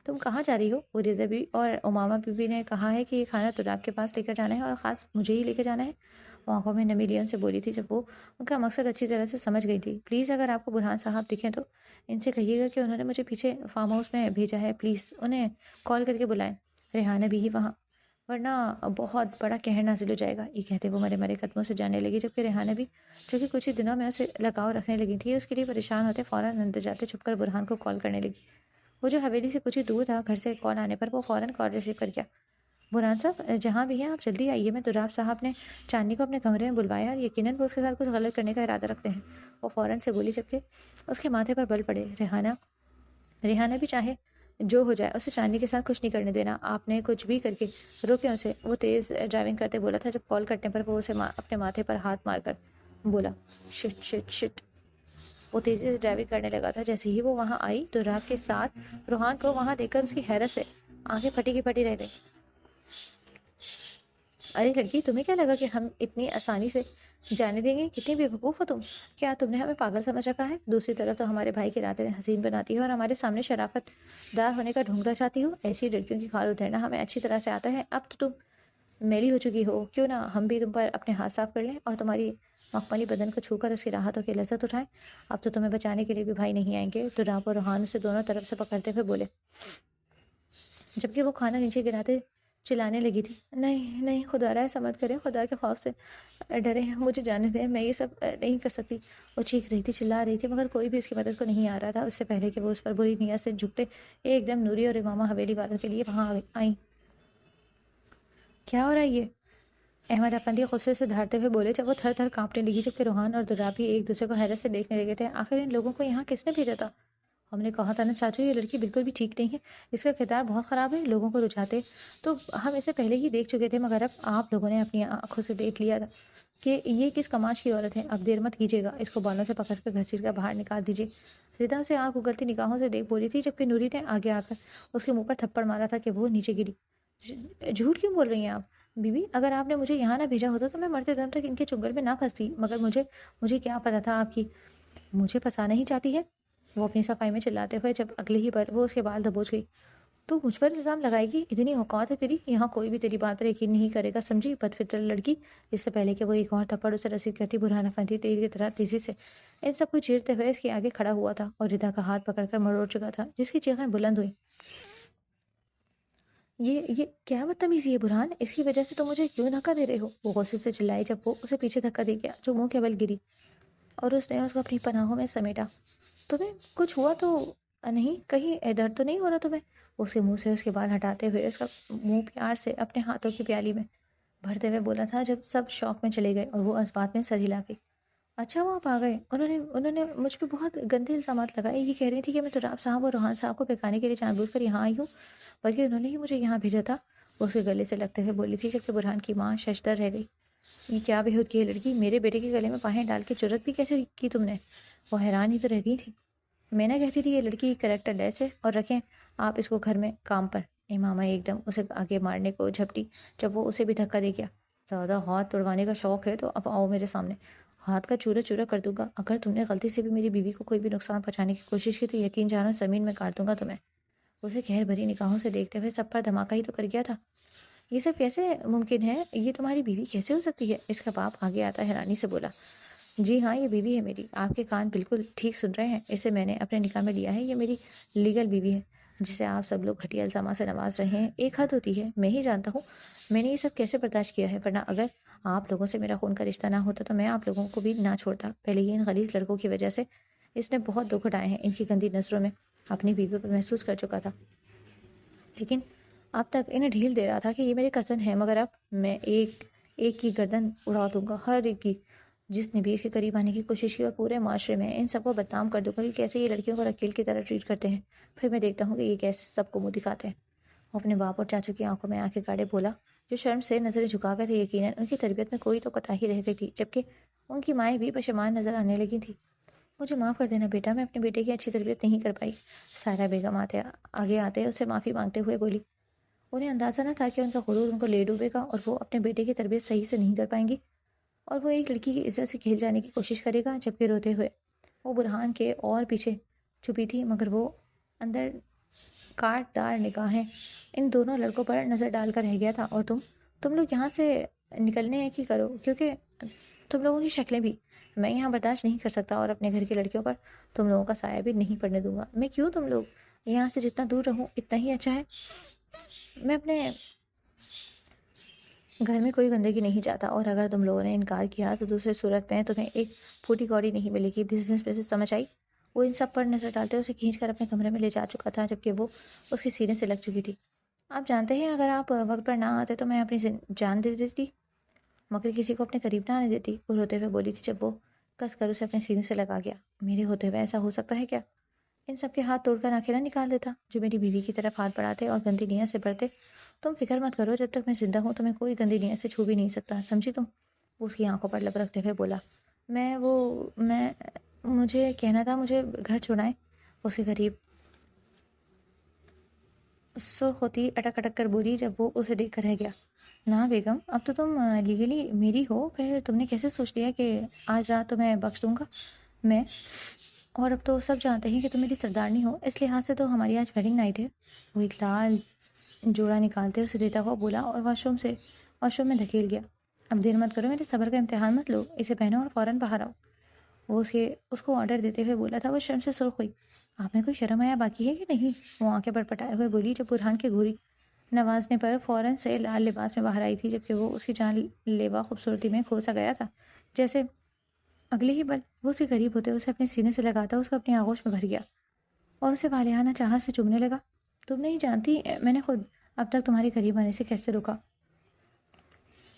تم کہاں جا رہی ہو؟ وریدہ بی اور امامہ بی بی نے کہا ہے کہ یہ کھانا دراب کے پاس لے کر جانا ہے اور خاص مجھے ہی لے کے جانا ہے۔ وہ آنکھوں میں نمی لیے ان سے بولی تھی جب وہ ان کا مقصد اچھی طرح سے سمجھ گئی تھی۔ پلیز اگر آپ کو برہان صاحب دکھیں تو ان سے کہیے گا کہ انہوں نے مجھے پیچھے فارم ہاؤس میں بھیجا ہے، پلیز انہیں کال کر کے بلائیں۔ ریحانہ بھی ہی وہاں، ورنہ بہت بڑا قہر نازل ہو جائے گا۔ یہ کہتے وہ مرے قدموں سے جانے لگی جبکہ ریحانہ بھی، جو کہ کچھ ہی دنوں میں اسے لگاؤ رکھنے لگی تھی، اس کے لیے پریشان ہوتے فوراً اندر جاتے چھپ کر برہان کو کال کرنے لگی۔ وہ جو حویلی سے کچھ ہی دور تھا، گھر سے کال آنے پر وہ فوراً کال ریسیو کر گیا۔ برہان صاحب جہاں بھی ہیں آپ جلدی آئیے، میں دراب صاحب نے چاندنی کو اپنے کمرے میں بلوایا اور یقیناً وہ اس کے ساتھ کچھ غلط کرنے کا ارادہ رکھتے ہیں۔ وہ فوراً سے بولی جبکہ اس کے ماتھے پر بل پڑے۔ ریحانہ بھی چاہے جو ہو جائے اسے چاندنی کے ساتھ کچھ نہیں کرنے دینا، آپ نے کچھ بھی کر کے روکے اسے۔ وہ تیز ڈرائیونگ کرتے بولا تھا جب کال کٹنے پر وہ اسے اپنے ماتھے پر ہاتھ مار کر بولا شٹ شٹ شٹ۔ وہ تیزی سے ڈرائیونگ کرنے لگا تھا۔ جیسے ہی وہ وہاں آئی دراب کے ساتھ روحان کو وہاں دیکھ کر اس کی حیرت سے آنکھیں پھٹی کی پھٹی رہ گئی۔ ارے لڑکی، تمہیں کیا لگا کہ ہم اتنی آسانی سے جانے دیں گے؟ کتنی بے وقوف ہو تم! کیا تم نے ہمیں پاگل سمجھ رکھا ہے؟ دوسری طرف تو ہمارے بھائی کے راتیں حسین بناتی ہو اور ہمارے سامنے شرافت دار ہونے کا ڈھونگ رچاتی ہو۔ ایسی لڑکیوں کی کھال اترنا ہمیں اچھی طرح سے آتا ہے۔ اب تو تم میلی ہو چکی ہو، کیوں نہ ہم بھی تم پر اپنے ہاتھ صاف کر لیں اور تمہاری مخملی بدن کو چھو کر اس کی راحتوں کی لذت اٹھائیں۔ اب تو تمہیں بچانے کے لیے بھی بھائی نہیں آئیں گے۔ دراب اور روحان سے دونوں طرف سے پکڑتے ہوئے بولے جبکہ وہ کھانا نیچے گراتے چلانے لگی تھی۔ نہیں نہیں، خدا را ایسا مت کریں، خدا کے خوف سے ڈرے ہیں، مجھے جانے دیں، میں یہ سب نہیں کر سکتی۔ وہ چیخ رہی تھی، چلا رہی تھی، مگر کوئی بھی اس کی مدد کو نہیں آ رہا تھا۔ اس سے پہلے کہ وہ اس پر بری نیت سے جھکتے ایک دم نوری اور امامہ حویلی والوں کے لیے وہاں آئیں۔ کیا ہو رہا ہے یہ؟ احمد افندی غصے سے دھاڑتے ہوئے بولے جب وہ تھر تھر کانپنے لگی جبکہ روحان اور دراب بھی ایک دوسرے کو حیرت سے دیکھنے لگے تھے۔ آخر ان لوگوں کو یہاں کس نے بھیجا تھا؟ ہم نے کہا تھا نا چاچو، یہ لڑکی بالکل بھی ٹھیک نہیں ہے، اس کا کردار بہت خراب ہے، لوگوں کو رجھاتے تو ہم اسے پہلے ہی دیکھ چکے تھے، مگر اب آپ لوگوں نے اپنی آنکھوں سے دیکھ لیا تھا کہ یہ کس کماش کی عورت ہے۔ اب دیر مت کیجیے گا، اس کو بالوں سے پکڑ کر گھسیٹ کر باہر نکال دیجیے۔ ردا سے آنکھ اگلتی نگاہوں سے دیکھ بولی تھی جبکہ نوری نے آگے آ کر اس کے منہ پر تھپڑ مارا تھا کہ وہ نیچے گری۔ جھوٹ کیوں بول رہی ہیں آپ بی بی؟ اگر آپ نے مجھے یہاں نہ بھیجا ہوتا تو میں مرتے دم تک ان کے چنگل میں نہ پھنستی، مگر مجھے کیا پتا تھا آپ کی مجھے پھنسانا ہی چاہتی ہے۔ وہ اپنی صفائی میں چلاتے ہوئے جب اگلے ہی پر وہ اس کے بال دبوچ گئی۔ تو مجھ پر الزام لگائے گی؟ اتنی اوقات ہے تیری؟ یہاں کوئی بھی تیری بات پر یقین نہیں کرے گا، سمجھی بدفطر لڑکی۔ اس سے پہلے کہ وہ ایک اور تھپڑ اسے رسید کرتی، برہان افندی تیر کی طرح تیزی سے ان سب کو چیرتے ہوئے اس کے آگے کھڑا ہوا تھا اور ردا کا ہاتھ پکڑ کر مروڑ چکا تھا جس کی چیخیں بلند ہوئیں۔ یہ کیا بدتمیزی ہے برہان؟ اس کی وجہ سے تم مجھے کیوں دھکا دے رہے ہو؟ وہ غصے سے چلائی جب وہ اسے پیچھے دھکا دے گیا جو منہ کے بل گری اور اس نے اس کو اپنی پناہوں میں سمیٹا۔ تمہیں کچھ ہوا تو نہیں؟ کہیں درد تو نہیں ہو رہا تمہیں؟ اس کے منہ سے اس کے بال ہٹاتے ہوئے اس کا منہ پیار سے اپنے ہاتھوں کی پیالی میں بھرتے ہوئے بولا تھا جب سب شوق میں چلے گئے اور وہ اس بات میں سر ہلا گئی۔ اچھا وہ آپ آ گئے؟ انہوں نے مجھ پہ بہت گندے الزامات لگائے، یہ کہہ رہی تھی کہ میں تراب صاحب اور روحان صاحب کو بہکانے کے لیے جان بوجھ کر یہاں آئی ہوں، بلکہ انہوں نے ہی مجھے یہاں بھیجا تھا۔ وہ اس کے گلے سے لگتے ہوئے بولی تھی، جبکہ برہان کی ماں ششدر رہ گئی۔ یہ کیا بےحود کی ہے لڑکی، میرے بیٹے کے گلے میں پاہیں ڈال کے جرت بھی کیسے کی تم نے؟ وہ حیران ہی تو رہ گئی تھی۔ میں نہ کہتی تھی یہ لڑکی کریکٹر لیس ہے، اور رکھیں آپ اس کو گھر میں کام پر۔ امامہ ایک دم اسے آگے مارنے کو جھپٹی جب وہ اسے بھی دھکا دے گیا۔ زیادہ ہاتھ توڑوانے کا شوق ہے تو اب آؤ میرے سامنے، ہاتھ کا چورا چورا کر دوں گا۔ اگر تم نے غلطی سے بھی میری بیوی کو کوئی بھی نقصان پہنچانے کی کوشش کی تو یقین جانو زمین میں کاٹ دوں گا تمہیں۔ اسے خیر بھری نگاہوں سے دیکھتے ہوئے، سب پر دھماکہ ہی تو کر گیا تھا۔ یہ سب کیسے ممکن ہے؟ یہ تمہاری بیوی کیسے ہو سکتی ہے؟ اس کا باپ آگے آتا حیرانی سے بولا۔ جی ہاں، یہ بیوی ہے میری، آپ کے کان بالکل ٹھیک سن رہے ہیں، اسے میں نے اپنے نکاح میں لیا ہے، یہ میری لیگل بیوی ہے، جسے آپ سب لوگ گھٹیا الزامات سے نواز رہے ہیں۔ ایک حد ہوتی ہے، میں ہی جانتا ہوں میں نے یہ سب کیسے برداشت کیا ہے، ورنہ اگر آپ لوگوں سے میرا خون کا رشتہ نہ ہوتا تو میں آپ لوگوں کو بھی نہ چھوڑتا۔ پہلے ہی ان غلیظ لڑکوں کی وجہ سے اس نے بہت دکھ اٹھائے ہیں، ان کی گندی نظروں میں اپنی بیوی پر محسوس کر چکا تھا، لیکن اب تک انہیں ڈھیل دے رہا تھا کہ یہ میرے کزن ہے، مگر اب میں ایک ایک کی گردن اڑا دوں گا، ہر ایک کی جس نے بھی اس کے قریب آنے کی کوشش کی، اور پورے معاشرے میں ان سب کو بدنام کر دوں گا کہ کیسے یہ لڑکیوں کو رکیل کی طرح ٹریٹ کرتے ہیں۔ پھر میں دیکھتا ہوں کہ یہ کیسے سب کو منہ دکھاتے ہیں۔ وہ اپنے باپ اور چاچو کی آنکھوں میں آنکھیں گاڑے بولا، جو شرم سے نظریں جھکا کر تھے۔ یقیناً ان کی تربیت میں کوئی تو کوتاہی رہ گئی تھی، جبکہ ان کی مائیں بھی پشیمان نظر آنے لگی تھیں۔ مجھے معاف کر دینا بیٹا، میں اپنے بیٹے کی اچھی تربیت نہیں کر پائی۔ سائرہ بیگم آگے آتے اسے معافی مانگتے ہوئے بولی۔ انہیں اندازہ نہ تھا کہ ان کا غرور ان کو لے ڈوبے گا اور وہ اپنے بیٹے کی تربیت صحیح سے نہیں کر پائیں گی، اور وہ ایک لڑکی کی عزت سے کھیل جانے کی کوشش کرے گا۔ جبکہ روتے ہوئے وہ برہان کے اور پیچھے چھپی تھی، مگر وہ اندر کاٹ دار نگاہیں ان دونوں لڑکوں پر نظر ڈال کر رہ گیا تھا۔ اور تم لوگ یہاں سے نکلنے کی کرو، کیونکہ تم لوگوں کی شکلیں بھی میں یہاں برداشت نہیں کر سکتا، اور اپنے گھر کی لڑکیوں پر تم لوگوں کا سایہ بھی نہیں پڑنے دوں گا۔ میں کیوں؟ تم لوگ یہاں سے جتنا دور رہوں اتنا ہی اچھا ہے۔ میں اپنے گھر میں کوئی گندگی نہیں چاہتا، اور اگر تم لوگوں نے انکار کیا تو دوسری صورت میں تمہیں ایک پھوٹی کوڑی نہیں ملے گی۔ بزنس میں سے سمجھ آئی؟ وہ ان سب پر نظر ڈالتے اسے کھینچ کر اپنے کمرے میں لے جا چکا تھا، جبکہ وہ اس کے سینے سے لگ چکی تھی۔ آپ جانتے ہیں اگر آپ وقت پر نہ آتے تو میں اپنی جان دے دیتی، مگر کسی کو اپنے قریب نہ آنے دیتی، وہ روتے ہوئے بولی تھی، جب وہ کس کر اسے اپنے سینے سے لگا گیا۔ میرے ہوتے ہوئے ایسا ہو سکتا ہے کیا؟ ان سب کے ہاتھ توڑ کر آنکھیں نہ نکال دیتا جو میری بیوی کی طرف ہاتھ بڑھاتے اور گندی نیت سے بڑھتے۔ تم فکر مت کرو، جب تک میں زندہ ہوں تمہیں کوئی گندی نیت سے چھو بھی نہیں سکتا، سمجھی تم؟ وہ اس کی آنکھوں پر لب رکھتے ہوئے بولا۔ میں مجھے کہنا تھا مجھے گھر چھوڑائیں۔ اس کے قریب سرخ ہوتی اٹک اٹک کر بولی، جب وہ اسے دیکھ کر رہ گیا۔ نہ بیگم، اب تو تم لیگلی میری ہو، پھر تم نے کیسے سوچ لیا کہ آج رات تمہیں بخش دوں گا میں؟ اور اب تو سب جانتے ہیں کہ تم میری سردارنی ہو، اس لحاظ سے تو ہماری آج ویڈنگ نائٹ ہے۔ وہ ایک لال جوڑا نکالتے اسے دیتا ہوا بولا، اور واش روم میں دھکیل گیا۔ اب دیر مت کرو، میرے صبر کا امتحان مت لو، اسے پہنو اور فوراً باہر آؤ۔ وہ اس کو آرڈر دیتے ہوئے بولا تھا۔ وہ شرم سے سرخ ہوئی۔ آپ میں کوئی شرم آیا باقی ہے کہ نہیں؟ وہ آنکھیں پٹپٹائے ہوئے بولی، جب برہان کے گھوری نوازنے پر فوراً سے لال لباس میں باہر آئی تھی، جبکہ وہ اس کی جان لیوا خوبصورتی میں کھو سا گیا تھا۔ جیسے اگلے ہی پل وہ اسے قریب ہوتے اسے اپنے سینے سے لگاتا اس کو اپنی آغوش میں بھر گیا اور اسے والہانہ چاہت سے چومنے لگا۔ تم نہیں جانتی میں نے خود اب تک تمہارے قریب آنے سے کیسے روکا۔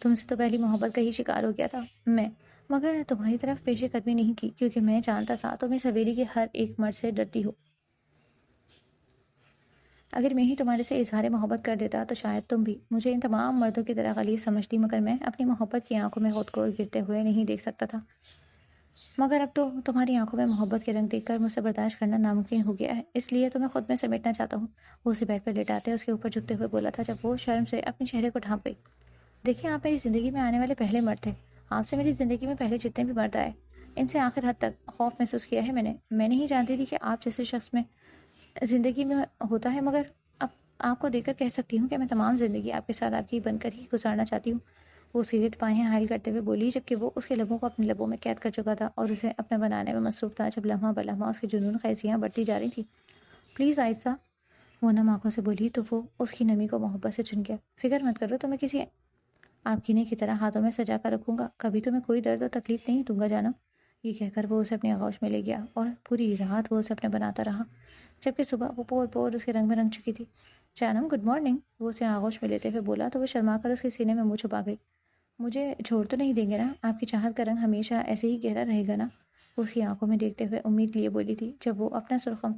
تم سے تو پہلی محبت کا ہی شکار ہو گیا تھا میں، مگر تمہاری طرف پیش قدمی نہیں کی، کیونکہ میں جانتا تھا تم اس حویلی کے ہر ایک مرد سے ڈرتی ہو۔ اگر میں ہی تمہارے سے اظہار محبت کر دیتا تو شاید تم بھی مجھے ان تمام مردوں کی طرح غلیظ سمجھتی، مگر میں اپنی محبت کی آنکھوں میں خود کو گرتے ہوئے نہیں دیکھ سکتا تھا۔ مگر اب تو تمہاری آنکھوں میں محبت کے رنگ دیکھ کر مجھ سے برداشت کرنا ناممکن ہو گیا ہے، اس لیے تو میں خود میں سمیٹنا چاہتا ہوں۔ وہ اسے بیڈ پر لیٹاتے اس کے اوپر جھکتے ہوئے بولا تھا، جب وہ شرم سے اپنے چہرے کو ڈھانپ گئی۔ دیکھیں، آپ میری زندگی میں آنے والے پہلے مرد تھے۔ آپ سے میری زندگی میں پہلے جتنے بھی مرد آئے ان سے آخر حد تک خوف محسوس کیا ہے میں نہیں جانتی تھی کہ آپ جیسے شخص میں زندگی میں ہوتا ہے، مگر اب آپ کو دیکھ کر کہہ سکتی ہوں کہ میں تمام زندگی آپ کے ساتھ آپ کی بن کر ہی گزارنا چاہتی ہوں۔ وہ سیریٹ پائیں حائل کرتے ہوئے بولی، جبکہ وہ اس کے لبوں کو اپنے لبوں میں قید کر چکا تھا اور اسے اپنا بنانے میں مصروف تھا، جب لمحہ بلمحہ اس کی جنون خیزیاں بڑھتی جا رہی تھیں۔ پلیز آہستہ، وہ نم آنکھوں سے بولی تو وہ اس کی نمی کو محبت سے چن گیا۔ فکر مت کرو، تو میں کسی آپ کینے کی طرح ہاتھوں میں سجا کر رکھوں گا، کبھی تمہیں کوئی درد اور تکلیف نہیں دوں گا جانم۔ یہ کہہ کر وہ اسے اپنی آغوش میں لے گیا اور پوری رات وہ اسے اپنے بناتا رہا، جبکہ صبح وہ پور پور اس کے رنگ میں رنگ چکی تھی۔ جانم گڈ مارننگ، وہ اسے آغوش میں لیتے ہوئے بولا تو وہ شرما کر اس کے سینے میں منہ چھپا گئی۔ مجھے چھوڑ تو نہیں دیں گے نا؟ آپ کی چاہت کا رنگ ہمیشہ ایسے ہی گہرا رہے گا نا؟ وہ اس کی آنکھوں میں دیکھتے ہوئے امید لیے بولی تھی، جب وہ اپنا سرخم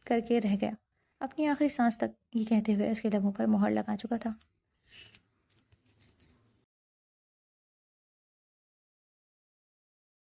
کر کے رہ گیا، اپنی آخری سانس تک یہ کہتے ہوئے اس کے لبوں پر مہر لگا چکا تھا۔